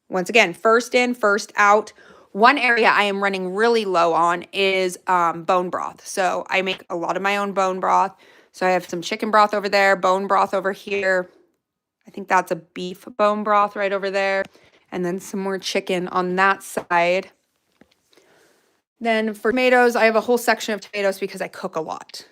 [SPEAKER 1] Once again, first in, first out. One area I am running really low on is bone broth. So I make a lot of my own bone broth. So I have some chicken broth over there, bone broth over here. I think that's a beef bone broth right over there. And then some more chicken on that side. Then for tomatoes, I have a whole section of tomatoes because I cook a lot.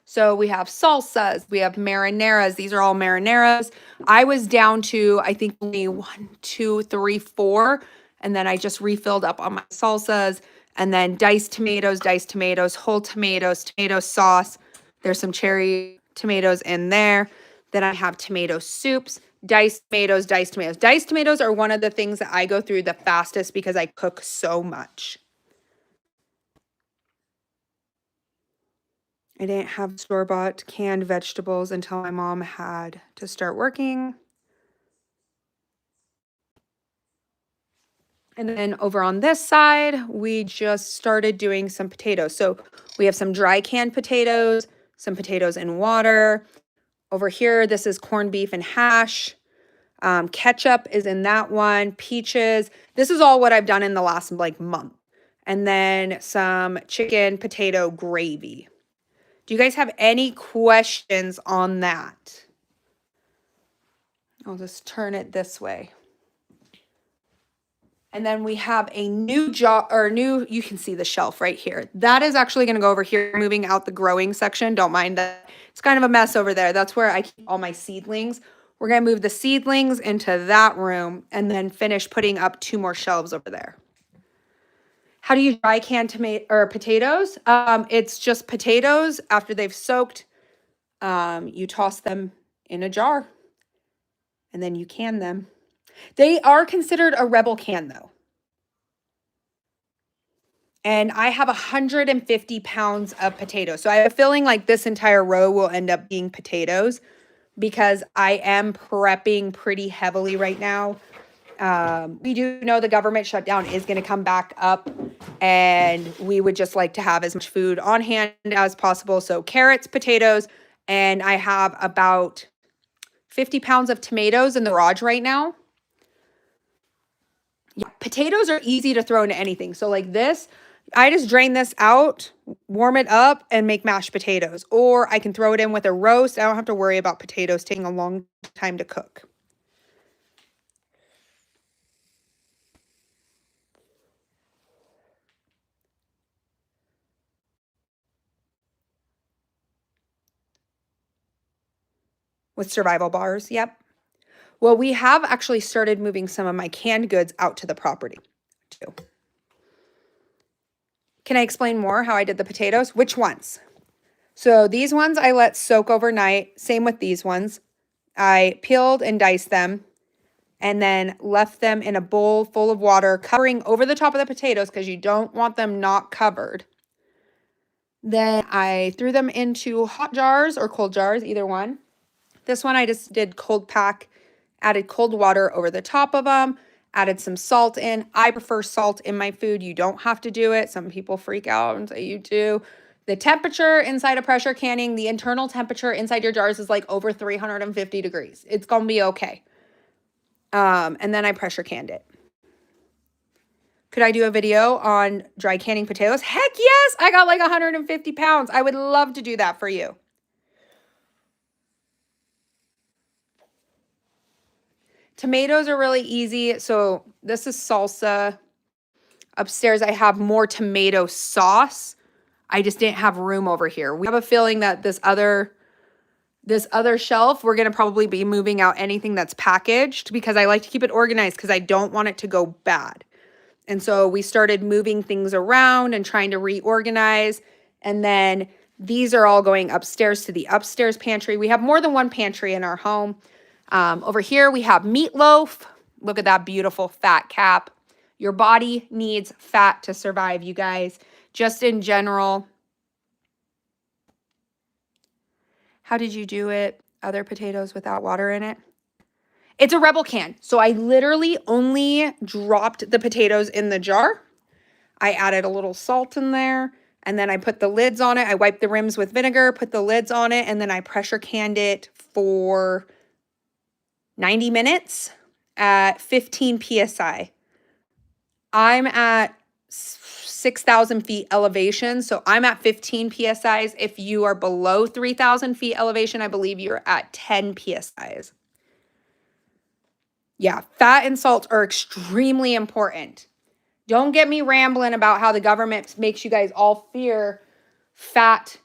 [SPEAKER 1] So we have salsas, we have marineras. These are all marineras. I was down to, I think, only 1, 2, 3, 4. And then I just refilled up on my salsas. And then diced tomatoes, whole tomatoes, tomato sauce. There's some cherry tomatoes in there. Then I have tomato soups, diced tomatoes. Diced tomatoes are one of the things that I go through the fastest because I cook so much. I didn't have store-bought canned vegetables until my mom had to start working. And then over on this side, we just started doing some potatoes. So we have some dry canned potatoes, some potatoes in water. Over here, this is corned beef and hash. Ketchup is in that one. Peaches. This is all what I've done in the last like month. And then some chicken potato gravy. Do you guys have any questions on that? I'll just turn it this way. And then we have a new jar, or new, you can see the shelf right here. That is actually going to go over here, moving out the growing section. Don't mind that. It's kind of a mess over there. That's where I keep all my seedlings. We're going to move the seedlings into that room and then finish putting up 2 more shelves over there. How do you dry can tomato or potatoes? It's just potatoes after they've soaked. You toss them in a jar and then you can them. They are considered a rebel can though. And I have 150 pounds of potatoes. So I have a feeling like this entire row will end up being potatoes because I am prepping pretty heavily right now. We do know the government shutdown is going to come back up and we would just like to have as much food on hand as possible. So carrots, potatoes, and I have about 50 pounds of tomatoes in the garage right now. Yeah, potatoes are easy to throw into anything. So like this, I just drain this out, warm it up, and make mashed potatoes. Or I can throw it in with a roast. I don't have to worry about potatoes taking a long time to cook. With survival bars, yep. Well, we have actually started moving some of my canned goods out to the property too. Can I explain more how I did the potatoes? Which ones? So these ones I let soak overnight. Same with these ones. I peeled and diced them and then left them in a bowl full of water, covering over the top of the potatoes because you don't want them not covered. Then I threw them into hot jars or cold jars, either one. This one I just did cold pack, added cold water over the top of them, added some salt in. I prefer salt in my food. You don't have to do it. Some people freak out and say you do. The temperature inside of pressure canning, the internal temperature inside your jars is like over 350 degrees. It's going to be okay. And then I pressure canned it. Could I do a video on dry canning potatoes? Heck yes! I got like 150 pounds. I would love to do that for you. Tomatoes are really easy. So this is salsa. Upstairs, I have more tomato sauce. I just didn't have room over here. We have a feeling that this other shelf, we're going to probably be moving out anything that's packaged because I like to keep it organized because I don't want it to go bad. And so we started moving things around and trying to reorganize. And then these are all going upstairs to the upstairs pantry. We have more than one pantry in our home. Over here, we have meatloaf. Look at that beautiful fat cap. Your body needs fat to survive, you guys. Just in general. How did you do it? Other potatoes without water in it? It's a Rebel can. So I literally only dropped the potatoes in the jar. I added a little salt in there. And then I put the lids on it. I wiped the rims with vinegar, put the lids on it, and then I pressure canned it for 90 minutes at 15 PSI. I'm at 6,000 feet elevation, so I'm at 15 PSIs. If you are below 3,000 feet elevation, I believe you're at 10 PSIs. Yeah, fat and salt are extremely important. Don't get me rambling about how the government makes you guys all fear fat,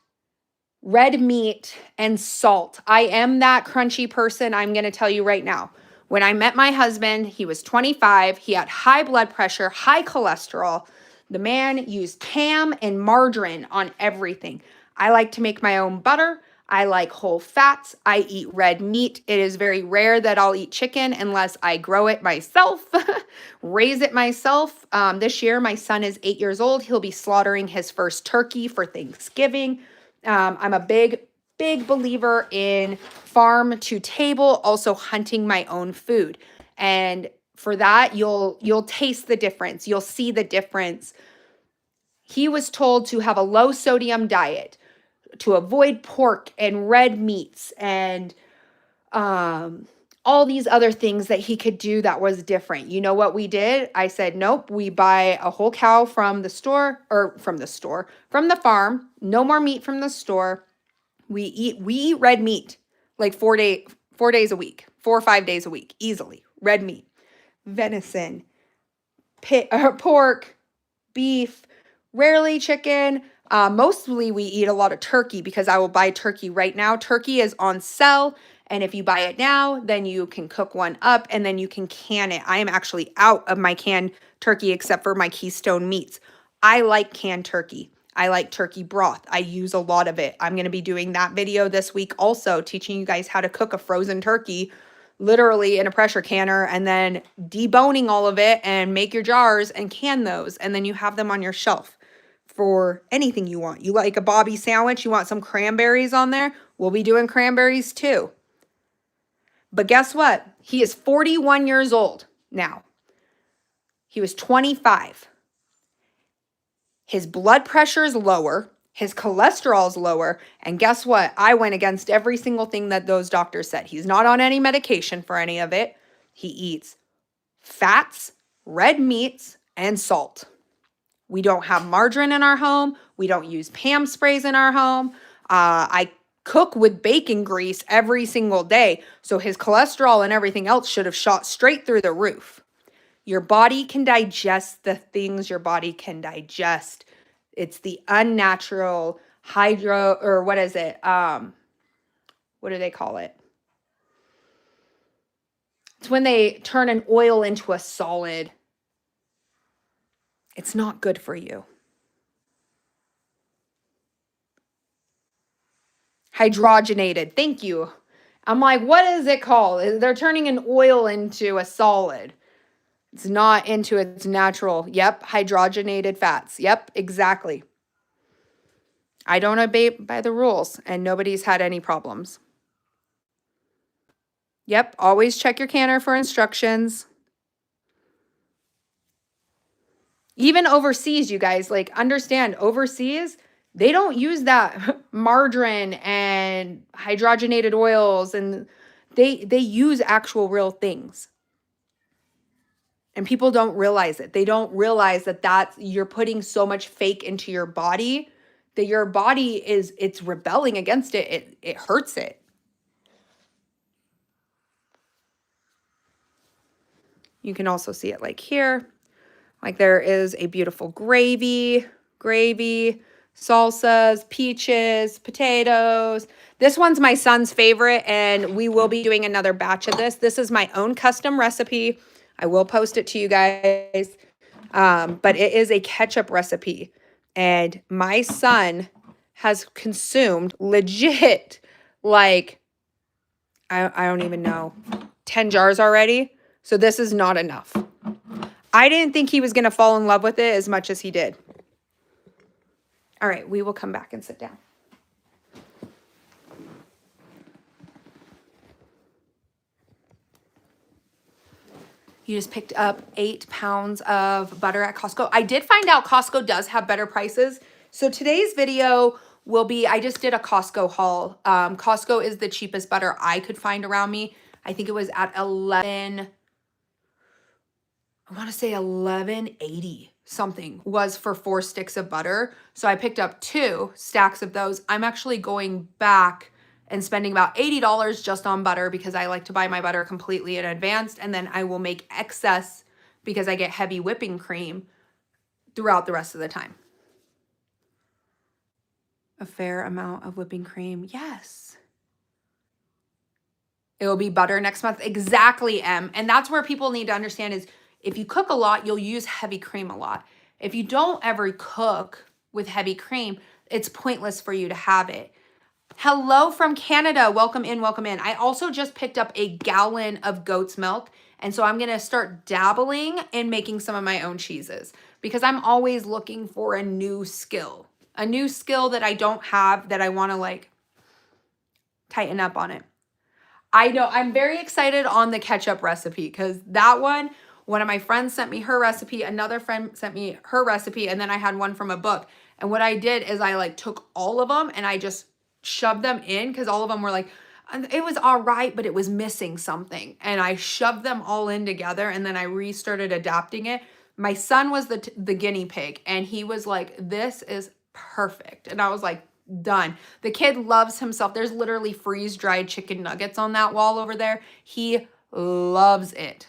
[SPEAKER 1] red meat, and salt. I am that crunchy person, I'm going to tell you right now. When I met my husband, he was 25. He had high blood pressure, high cholesterol. The man used ham and margarine on everything. I like to make my own butter. I like whole fats. I eat red meat. It is very rare that I'll eat chicken unless I grow it myself, raise it myself. This year, my son is 8 years old. He'll be slaughtering his first turkey for Thanksgiving. I'm a big believer in farm to table, also hunting my own food. And for that, you'll taste the difference. You'll see the difference. He was told to have a low sodium diet. to avoid pork and red meats and all these other things that he could do that was different. You know what we did? I said, nope, we buy a whole cow from the from the farm. No more meat from the store. We eat red meat like 4 days a week, 4 or 5 days a week, easily. Red meat, venison, pork, beef, rarely chicken. Mostly we eat a lot of turkey because I will buy turkey right now. Turkey is on sale. And if you buy it now, then you can cook one up and then you can can it. I am actually out of my canned turkey except for my Keystone meats. I like canned turkey. I like turkey broth. I use a lot of it. I'm going to be doing that video this week also, teaching you guys how to cook a frozen turkey literally in a pressure canner and then deboning all of it and make your jars and can those. And then you have them on your shelf for anything you want. You like a Bobby sandwich, you want some cranberries on there? We'll be doing cranberries too. But guess what? He is 41 years old now. He was 25. His blood pressure is lower. His cholesterol is lower. And guess what? I went against every single thing that those doctors said. He's not on any medication for any of it. He eats fats, red meats, and salt. We don't have margarine in our home. We don't use Pam sprays in our home. I cook with bacon grease every single day. So his cholesterol and everything else should have shot straight through the roof. Your body can digest the things your body can digest. It's the unnatural what is it? What do they call it? It's when they turn an oil into a solid. It's not good for you. Hydrogenated. Thank you. I'm like, what is it called? They're turning an oil into a solid. It's not into its natural. Yep, hydrogenated fats. Yep, exactly. I don't obey by the rules, and nobody's had any problems. Yep, always check your canner for instructions. Even overseas, you guys, like, understand, overseas, they don't use that margarine and hydrogenated oils, and they use actual real things. And people don't realize it. They don't realize that you're putting so much fake into your body that your body it's rebelling against it. It hurts it. You can also see it like here. Like there is a beautiful gravy, salsas, peaches, potatoes. This one's my son's favorite, and we will be doing another batch of this. This is my own custom recipe. I will post it to you guys. But it is a ketchup recipe. And my son has consumed legit, like, I don't even know, 10 jars already. So this is not enough. I didn't think he was going to fall in love with it as much as he did. All right, we will come back and sit down. You just picked up 8 pounds of butter at Costco. I did find out Costco does have better prices. So today's video will be, I just did a Costco haul. Costco is the cheapest butter I could find around me. I think it was at I want to say $11.80 something was for 4 sticks of butter. So I picked up 2 stacks of those. I'm actually going back and spending about $80 just on butter because I like to buy my butter completely in advance, and then I will make excess because I get heavy whipping cream throughout the rest of the time. A fair amount of whipping cream. Yes. It will be butter next month. Exactly, Em. And that's where people need to understand is if you cook a lot, you'll use heavy cream a lot. If you don't ever cook with heavy cream, it's pointless for you to have it. Hello from Canada. Welcome in, welcome in. I also just picked up a gallon of goat's milk. And so I'm going to start dabbling in making some of my own cheeses because I'm always looking for a new skill that I don't have that I want to like tighten up on it. I know I'm very excited on the ketchup recipe because that one of my friends sent me her recipe. Another friend sent me her recipe. And then I had one from a book. And what I did is I like took all of them and I just shoved them in because all of them were like, it was all right, but it was missing something. And I shoved them all in together and then I restarted adapting it. My son was the guinea pig and he was like, this is perfect. And I was like, done. The kid loves himself. There's literally freeze-dried chicken nuggets on that wall over there. He loves it.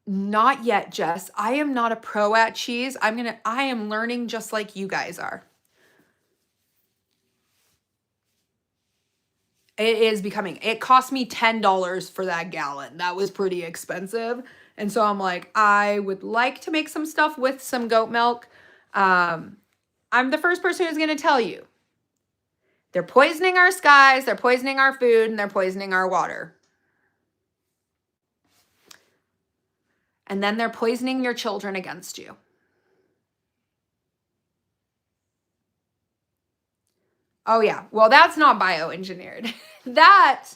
[SPEAKER 1] Not yet, Jess. I am not a pro at cheese. I am learning just like you guys are. It is becoming, it cost me $10 for that gallon. That was pretty expensive. And so I'm like, I would like to make some stuff with some goat milk. I'm the first person who's going to tell you. They're poisoning our skies, they're poisoning our food, and they're poisoning our water. And then they're poisoning your children against you. Oh yeah, well that's not bioengineered. That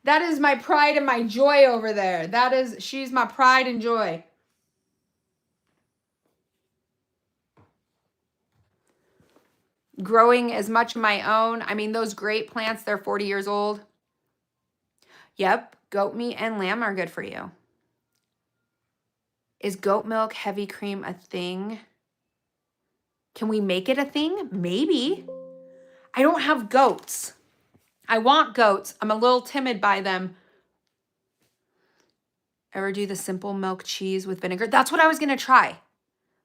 [SPEAKER 1] is my pride and my joy over there. She's my pride and joy. Growing as much of my own. I mean, those grape plants, they're 40 years old. Yep, goat meat and lamb are good for you. Is goat milk heavy cream a thing? Can we make it a thing? Maybe. I don't have goats. I want goats. I'm a little timid by them. Ever do the simple milk cheese with vinegar? That's what I was going to try,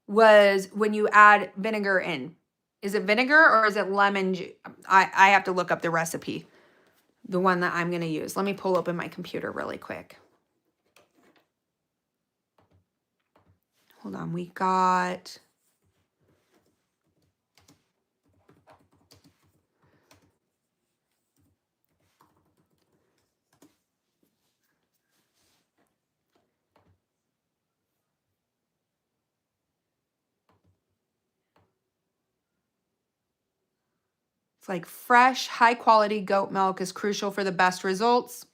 [SPEAKER 1] was when you add vinegar in. Is it vinegar or is it lemon juice? I have to look up the recipe, the one that I'm going to use. Let me pull open my computer really quick. Hold on. We got... It's like fresh, high quality goat milk is crucial for the best results.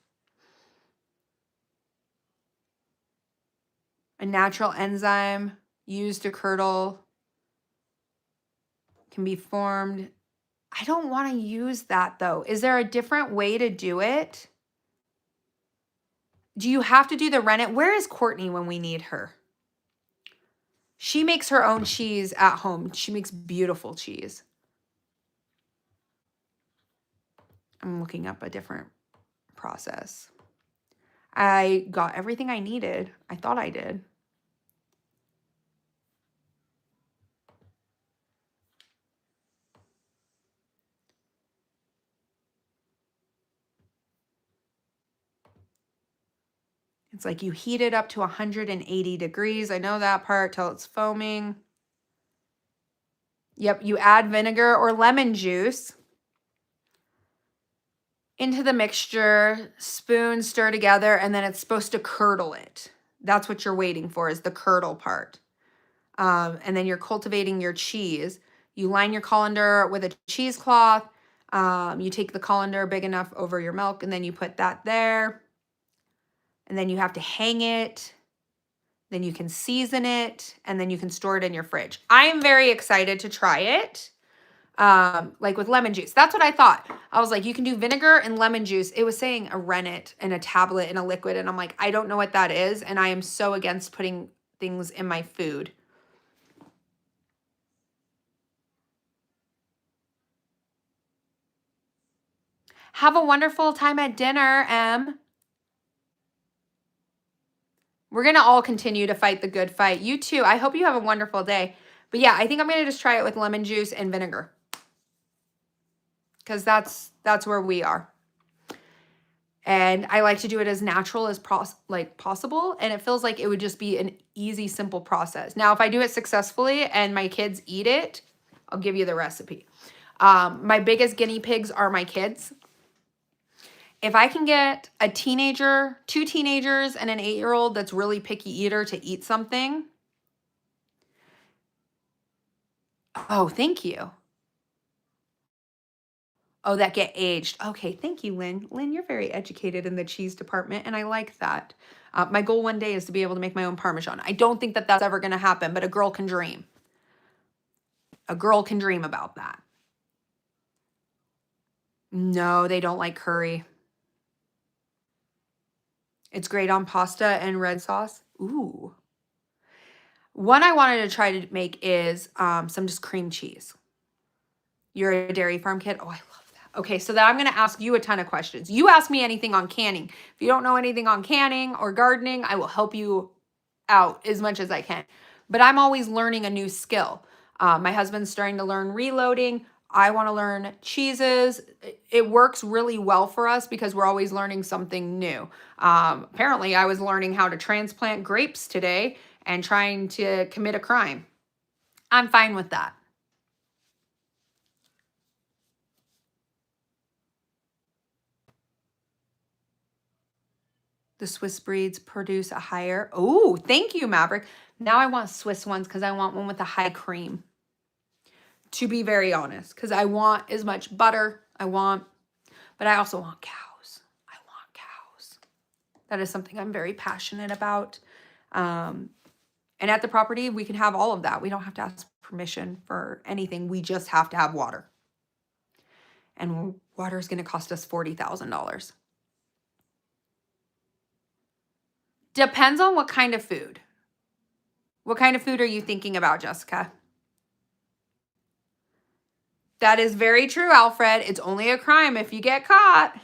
[SPEAKER 1] A natural enzyme used to curdle can be formed. I don't want to use that though. Is there a different way to do it? Do you have to do the rennet? Where is Courtney when we need her? She makes her own cheese at home. She makes beautiful cheese. I'm looking up a different process. I got everything I needed. I thought I did. It's like you heat it up to 180 degrees. I know that part, till it's foaming. Yep, you add vinegar or lemon juice into the mixture, spoon, stir together, and then it's supposed to curdle it. That's what you're waiting for, is the curdle part. And then you're cultivating your cheese. You line your colander with a cheesecloth. You take the colander big enough over your milk, and then you put that there. And then you have to hang it. Then you can season it, and then you can store it in your fridge. I am very excited to try it. Like with lemon juice. That's what I thought. I was like, you can do vinegar and lemon juice. It was saying a rennet and a tablet and a liquid. And I'm like, I don't know what that is. And I am so against putting things in my food. Have a wonderful time at dinner, Em. We're going to all continue to fight the good fight. You too. I hope you have a wonderful day. But yeah, I think I'm going to just try it with lemon juice and vinegar. Because that's where we are. And I like to do it as natural as possible. And it feels like it would just be an easy, simple process. Now, if I do it successfully and my kids eat it, I'll give you the recipe. My biggest guinea pigs are my kids. If I can get a teenager, 2 teenagers, and an 8-year-old that's really picky eater to eat something. Oh, thank you. Oh, that get aged. Okay, thank you, Lynn. Lynn, you're very educated in the cheese department, and I like that. My goal one day is to be able to make my own Parmesan. I don't think that that's ever going to happen, but a girl can dream. A girl can dream about that. No, they don't like curry. It's great on pasta and red sauce. Ooh. One I wanted to try to make is some just cream cheese. You're a dairy farm kid? Oh, I love that. Okay, so then I'm going to ask you a ton of questions. You ask me anything on canning. If you don't know anything on canning or gardening, I will help you out as much as I can. But I'm always learning a new skill. My husband's starting to learn reloading. I want to learn cheeses. It works really well for us because we're always learning something new. Apparently, I was learning how to transplant grapes today and trying to commit a crime. I'm fine with that. The Swiss breeds produce a higher. Oh, thank you, Maverick. Now I want Swiss ones because I want one with a high cream. To be very honest, because I want as much butter. But I also want cows. I want cows. That is something I'm very passionate about. And at the property, we can have all of that. We don't have to ask permission for anything. We just have to have water. And water is going to cost us $40,000. Depends on what kind of food. What kind of food are you thinking about, Jessica? That is very true, Alfred. It's only a crime if you get caught.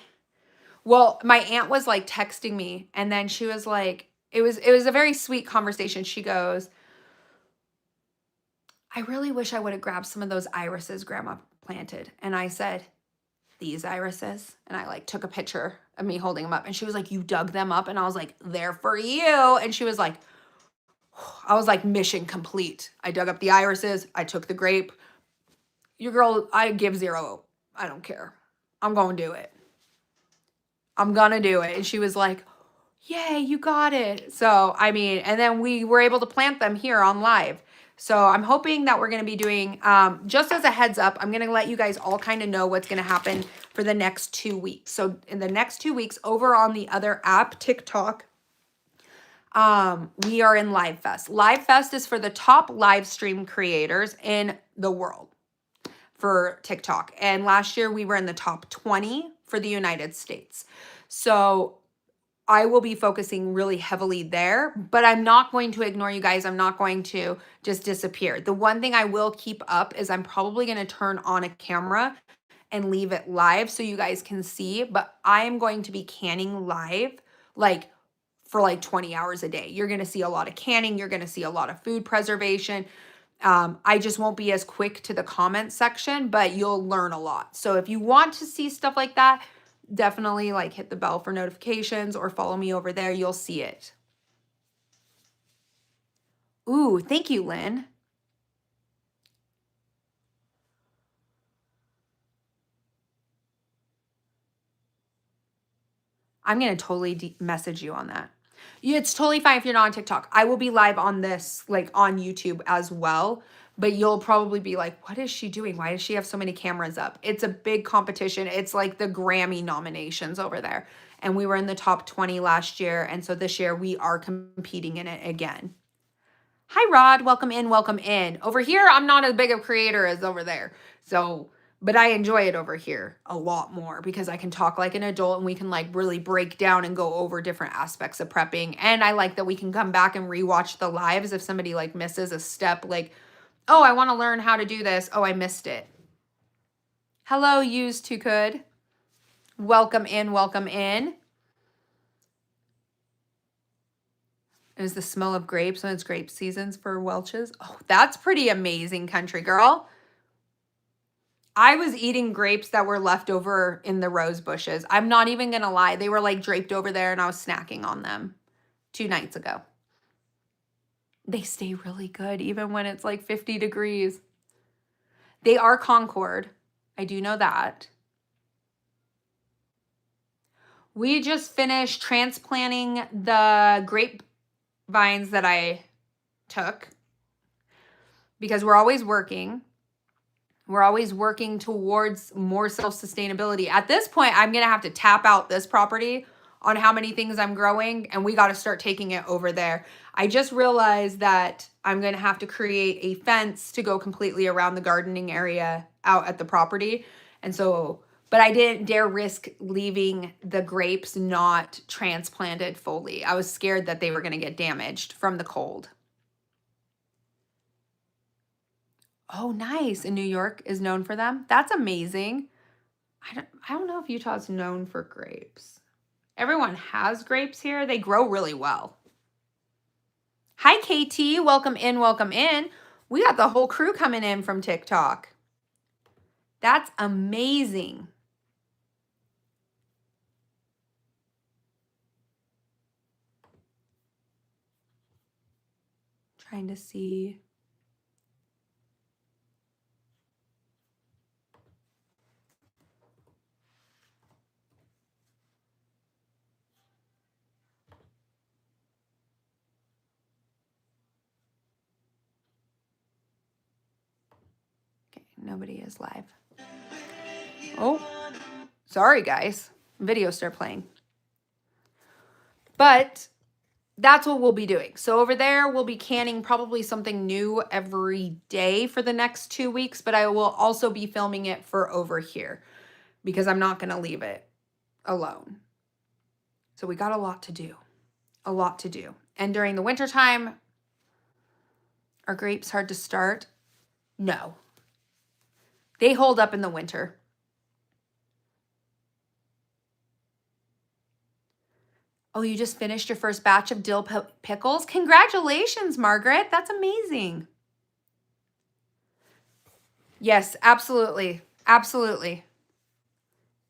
[SPEAKER 1] Well, my aunt was like texting me, and then she was like, it was a very sweet conversation. She goes, I really wish I would have grabbed some of those irises Grandma planted. And I said, these irises? And I like took a picture of me holding them up. And she was like, you dug them up? And I was like, they're for you. And she was like, I was like, mission complete. I dug up the irises. I took the grape. Your girl, I give zero. I don't care. I'm going to do it. I'm going to do it. And she was like, yay, you got it. So, I mean, and then we were able to plant them here on live. So I'm hoping that we're going to be doing, just as a heads up, I'm going to let you guys all kind of know what's going to happen for the next 2 weeks. So in the next 2 weeks over on the other app, TikTok, we are in Live Fest. Live Fest is for the top live stream creators in the world for TikTok. And last year we were in the top 20 for the United States. So I will be focusing really heavily there, but I'm not going to ignore you guys. I'm not going to just disappear. The one thing I will keep up is I'm probably going to turn on a camera and leave it live so you guys can see, but I am going to be canning live for 20 hours a day. You're going to see a lot of canning. You're going to see a lot of food preservation. I just won't be as quick to the comment section, but you'll learn a lot. So if you want to see stuff like that, definitely hit the bell for notifications or follow me over there. You'll see it. Ooh, thank you, Lynn. I'm going to totally message you on that. It's totally fine if you're not on TikTok. I will be live on this, on YouTube as well. But you'll probably be like, what is she doing? Why does she have so many cameras up? It's a big competition. It's like the Grammy nominations over there. And we were in the top 20 last year. And so this year we are competing in it again. Hi, Rod. Welcome in. Welcome in. Over here, I'm not as big of a creator as over there. But I enjoy it over here a lot more because I can talk like an adult and we can really break down and go over different aspects of prepping. And I like that we can come back and rewatch the lives if somebody misses a step, oh, I want to learn how to do this. Oh, I missed it. Hello, Used to Could. Welcome in, welcome in. Is the smell of grapes when it's grape seasons for Welch's? Oh, that's pretty amazing, country girl. I was eating grapes that were left over in the rose bushes. I'm not even going to lie. They were draped over there and I was snacking on them 2 nights ago. They stay really good even when it's 50 degrees. They are Concord. I do know that. We just finished transplanting the grape vines that I took because we're always working. We're always working towards more self-sustainability. At this point, I'm going to have to tap out this property on how many things I'm growing, and we got to start taking it over there. I just realized that I'm going to have to create a fence to go completely around the gardening area out at the property. And so, but I didn't dare risk leaving the grapes not transplanted fully. I was scared that they were going to get damaged from the cold. Oh, nice. And New York is known for them. That's amazing. I don't know if Utah's known for grapes. Everyone has grapes here. They grow really well. Hi, KT. Welcome in, welcome in. We got the whole crew coming in from TikTok. That's amazing. Trying to see. Okay, nobody is live. Oh, sorry, guys. Video start playing. But that's what we'll be doing. So over there, we'll be canning probably something new every day for the next 2 weeks, but I will also be filming it for over here because I'm not going to leave it alone. So we got a lot to do. A lot to do. And during the wintertime, are grapes hard to start? No. They hold up in the winter. Oh, you just finished your first batch of dill pickles? Congratulations, Margaret. That's amazing. Yes, absolutely. Absolutely.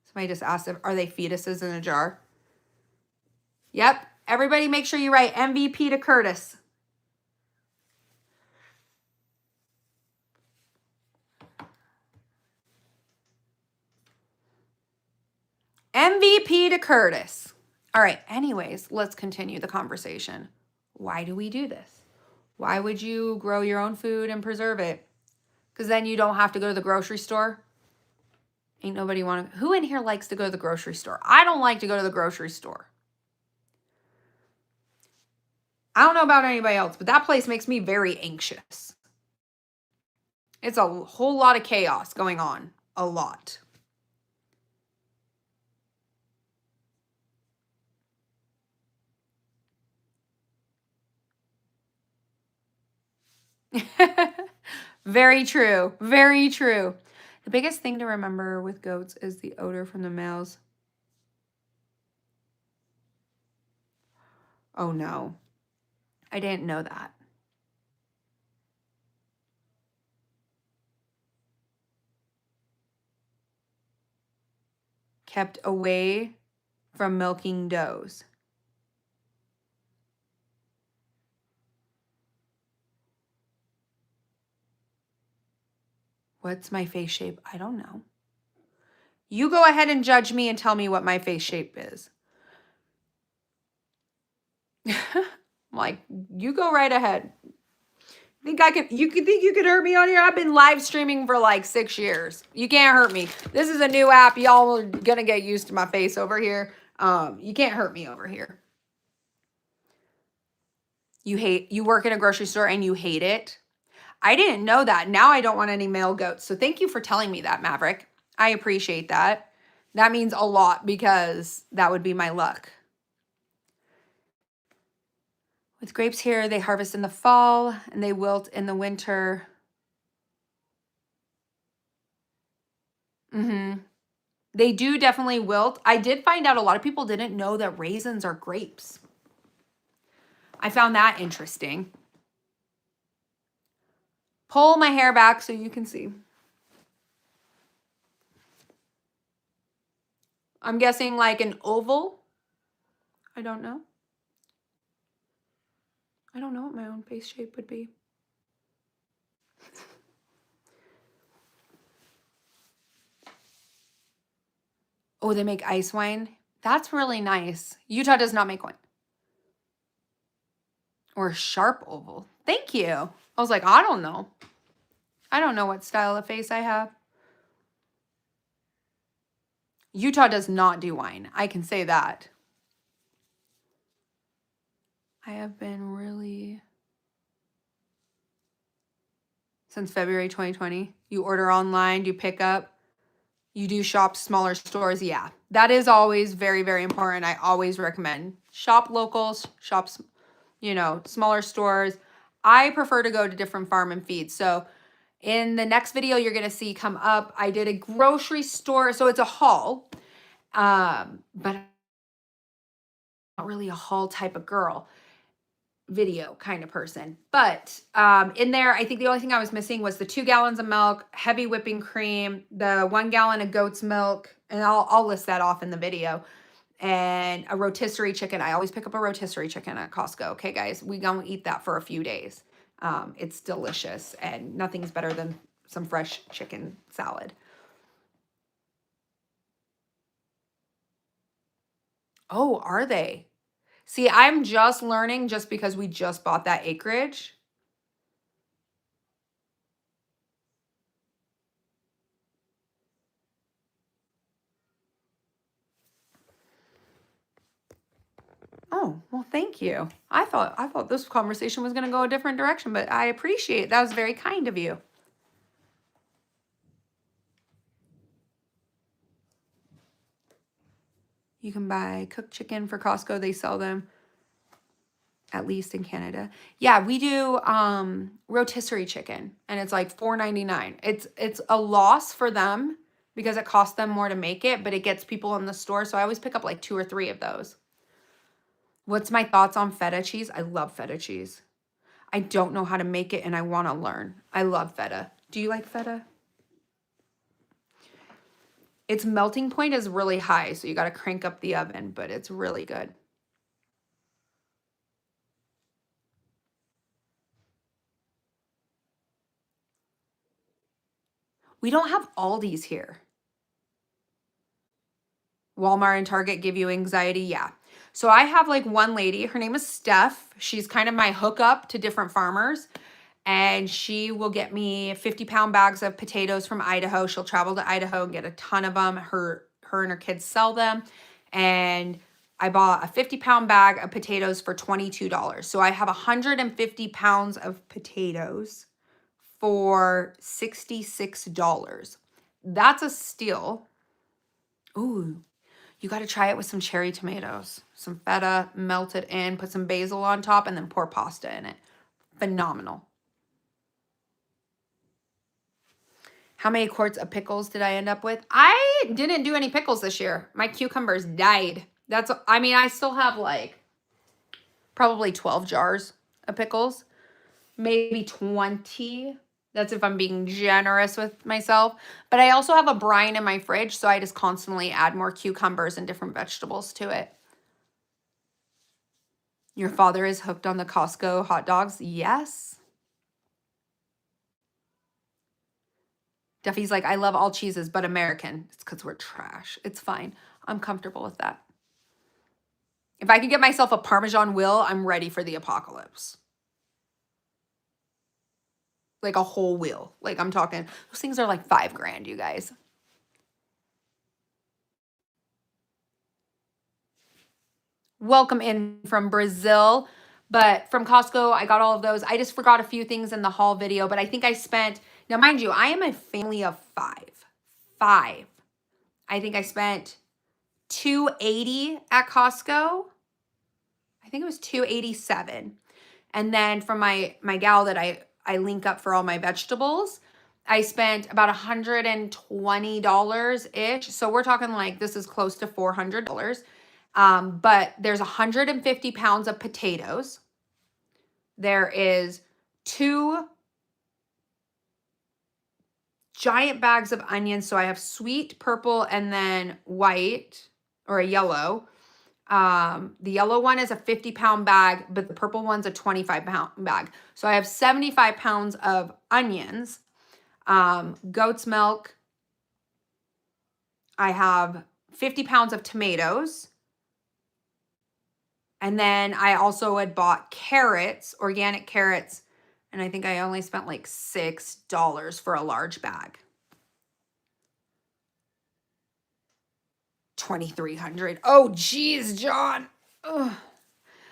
[SPEAKER 1] Somebody just asked, are they fetuses in a jar? Yep. Everybody make sure you write MVP to Curtis. MVP to Curtis. All right. Anyways, let's continue the conversation. Why do we do this? Why would you grow your own food and preserve it? Because then you don't have to go to the grocery store. Ain't nobody want to. Who in here likes to go to the grocery store? I don't like to go to the grocery store. I don't know about anybody else, but that place makes me very anxious. It's a whole lot of chaos going on. A lot. Very true. Very true. The biggest thing to remember with goats is the odor from the males. Oh no. I didn't know that. Kept away from milking does. What's my face shape? I don't know. You go ahead and judge me and tell me what my face shape is. Like, you go right ahead. You think you could hurt me on here? I've been live streaming for like 6 years. You can't hurt me. This is a new app. Y'all are gonna get used to my face over here. You can't hurt me over here. You work in a grocery store and you hate it. I didn't know that. Now I don't want any male goats. So thank you for telling me that, Maverick. I appreciate that. That means a lot because that would be my luck. With grapes here, they harvest in the fall and they wilt in the winter. They do definitely wilt. I did find out a lot of people didn't know that raisins are grapes. I found that interesting. Pull my hair back so you can see. I'm guessing like an oval. I don't know. I don't know what my own face shape would be. Oh, they make ice wine. That's really nice. Utah does not make wine. Or a sharp oval. Thank you. I was like, I don't know. I don't know what style of face I have. Utah does not do wine. I can say that. I have been really, since February 2020. You order online, you pick up, you do shop smaller stores. Yeah, that is always very, very important. I always recommend shop locals, shops, you know, smaller stores. I prefer to go to different farm and feed. So in the next video you're going to see come up, I did a grocery store. So it's a haul, but I'm not really a haul type of girl, video kind of person. But in there, I think the only thing I was missing was the 2 gallons of milk, heavy whipping cream, the 1 gallon of goat's milk, and I'll list that off in the video, and a rotisserie chicken. I always pick up a rotisserie chicken at Costco. Okay, guys, we gonna eat that for a few days. It's delicious, and nothing's better than some fresh chicken salad. Oh, are they? See, I'm just learning just because we just bought that acreage. Oh, well, thank you. I thought this conversation was going to go a different direction, but I appreciate it. That was very kind of you. You can buy cooked chicken for Costco. They sell them, at least in Canada. Yeah, we do rotisserie chicken, and it's like $4.99. It's a loss for them because it costs them more to make it, but it gets people in the store. So I always pick up like 2 or 3 of those. What's my thoughts on feta cheese? I love feta cheese. I don't know how to make it, and I want to learn. I love feta. Do you like feta? Its melting point is really high, so you got to crank up the oven, but it's really good. We don't have Aldi's here. Walmart and Target give you anxiety? Yeah. So I have like one lady, her name is Steph. She's kind of my hookup to different farmers. And she will get me 50-pound bags of potatoes from Idaho. She'll travel to Idaho and get a ton of them. Her and her kids sell them. And I bought a 50-pound bag of potatoes for $22. So I have 150 pounds of potatoes for $66. That's a steal. Ooh, you got to try it with some cherry tomatoes, some feta, melt it in, put some basil on top, and then pour pasta in it. Phenomenal. How many quarts of pickles did I end up with? I didn't do any pickles this year. My cucumbers died. I still have like probably 12 jars of pickles, maybe 20. That's if I'm being generous with myself. But I also have a brine in my fridge, so I just constantly add more cucumbers and different vegetables to it. Your father is hooked on the Costco hot dogs? Yes. Duffy's like, I love all cheeses, but American. It's because we're trash. It's fine. I'm comfortable with that. If I could get myself a Parmesan wheel, I'm ready for the apocalypse. Like a whole wheel. Like I'm talking, those things are like $5,000, you guys. Welcome in from Brazil. But from Costco, I got all of those. I just forgot a few things in the haul video, but I think I spent, now mind you, I am a family of 5. 5. I think I spent $280 at Costco. I think it was $287. And then from my gal that I link up for all my vegetables, I spent about $120-ish. So we're talking like this is close to $400. But there's 150 pounds of potatoes. There is 2 giant bags of onions. So I have sweet, purple, and then white or a yellow. The yellow one is a 50-pound bag, but the purple one's a 25-pound bag. So I have 75 pounds of onions, goat's milk. I have 50 pounds of tomatoes. And then I also had bought carrots, organic carrots, and I think I only spent like $6 for a large bag. 2,300. Oh, geez, John. Ugh.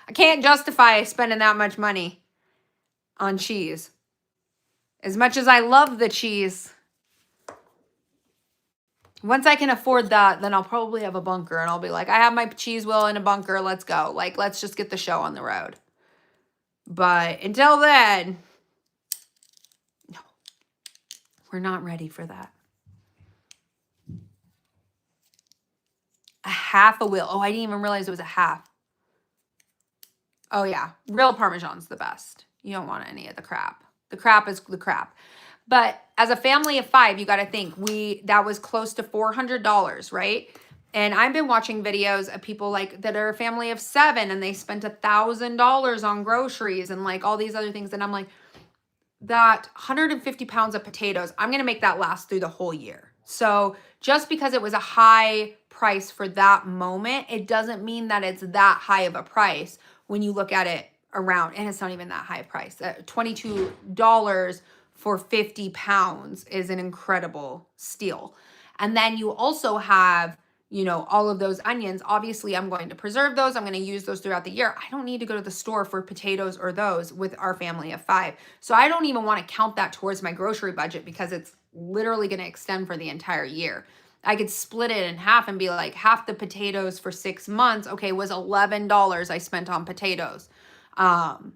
[SPEAKER 1] I can't justify spending that much money on cheese. As much as I love the cheese, once I can afford that, then I'll probably have a bunker and I'll be like, I have my cheese wheel in a bunker. Let's go. Like, let's just get the show on the road. But until then, no, we're not ready for that. A half a wheel. Oh, I didn't even realize it was a half. Oh yeah, real Parmesan's the best. You don't want any of the crap. The crap is the crap. But as a family of 5, you got to think that was close to $400, right? And I've been watching videos of people like that are a family of 7 and they spent $1,000 on groceries and like all these other things. And I'm like, that 150 pounds of potatoes, I'm going to make that last through the whole year. So just because it was a high price for that moment, it doesn't mean that it's that high of a price when you look at it around, and it's not even that high a price. $22 for 50 pounds is an incredible steal. And then you also have, you know, all of those onions. Obviously, I'm going to preserve those. I'm going to use those throughout the year. I don't need to go to the store for potatoes or those with our family of 5. So I don't even want to count that towards my grocery budget because it's literally going to extend for the entire year. I could split it in half and be like, half the potatoes for 6 months, okay, was $11 I spent on potatoes. Do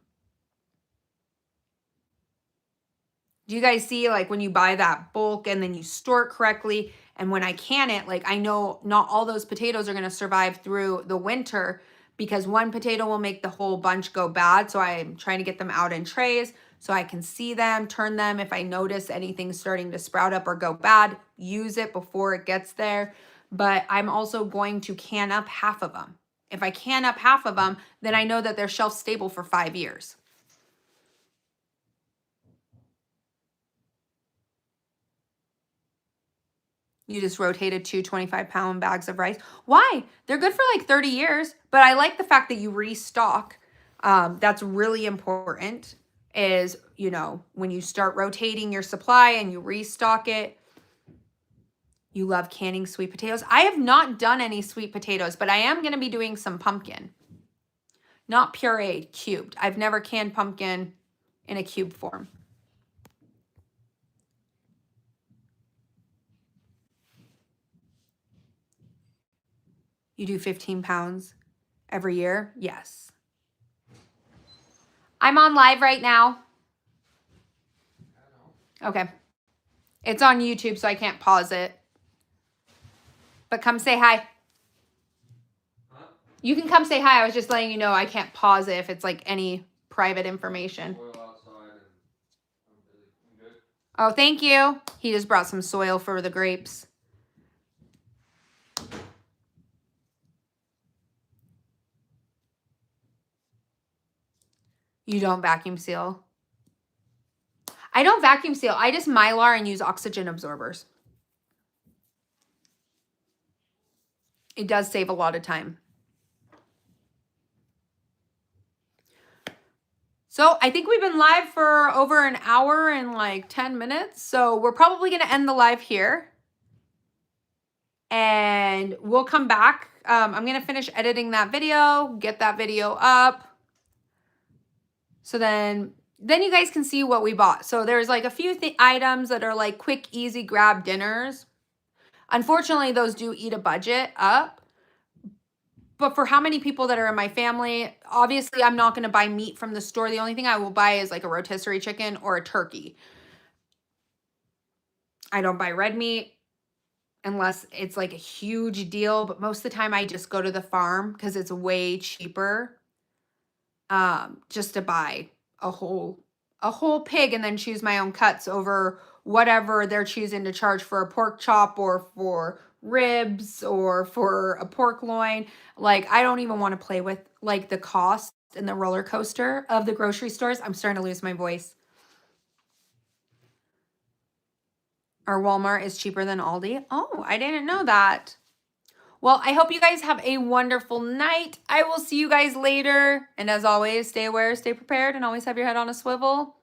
[SPEAKER 1] you guys see, like, when you buy that bulk and then you store it correctly, and when I can it, like, I know not all those potatoes are going to survive through the winter because one potato will make the whole bunch go bad. So I'm trying to get them out in trays so I can see them, turn them. If I notice anything starting to sprout up or go bad, use it before it gets there. But I'm also going to can up half of them. If I can up half of them, then I know that they're shelf stable for 5 years. You just rotated 2 25-pound bags of rice. Why? They're good for like 30 years, but I like the fact that you restock. That's really important is, you know, when you start rotating your supply and you restock it. You love canning sweet potatoes. I have not done any sweet potatoes, but I am going to be doing some pumpkin. Not pureed, cubed. I've never canned pumpkin in a cube form. You do 15 pounds every year? Yes. I'm on live right now. Okay. It's on YouTube, so I can't pause it. But come say hi. Huh? You can come say hi. I was just letting you know I can't pause it if it's like any private information. Oh, thank you. He just brought some soil for the grapes. You don't vacuum seal? I don't vacuum seal. I just Mylar and use oxygen absorbers. It does save a lot of time. So I think we've been live for over an hour and like 10 minutes. So we're probably going to end the live here. And we'll come back. I'm going to finish editing that video, get that video up. So then you guys can see what we bought. So there's like a few items that are like quick, easy grab dinners. Unfortunately, those do eat a budget up. But for how many people that are in my family, obviously I'm not going to buy meat from the store. The only thing I will buy is like a rotisserie chicken or a turkey. I don't buy red meat unless it's like a huge deal. But most of the time I just go to the farm because it's way cheaper just to buy a whole pig and then choose my own cuts over whatever they're choosing to charge for a pork chop or for ribs or for a pork loin. Like, I don't even want to play with like the cost and the roller coaster of the grocery stores. I'm starting to lose my voice. Our Walmart is cheaper than Aldi. Oh, I didn't know that. Well, I hope you guys have a wonderful night. I will see you guys later. And as always, stay aware, stay prepared, and always have your head on a swivel.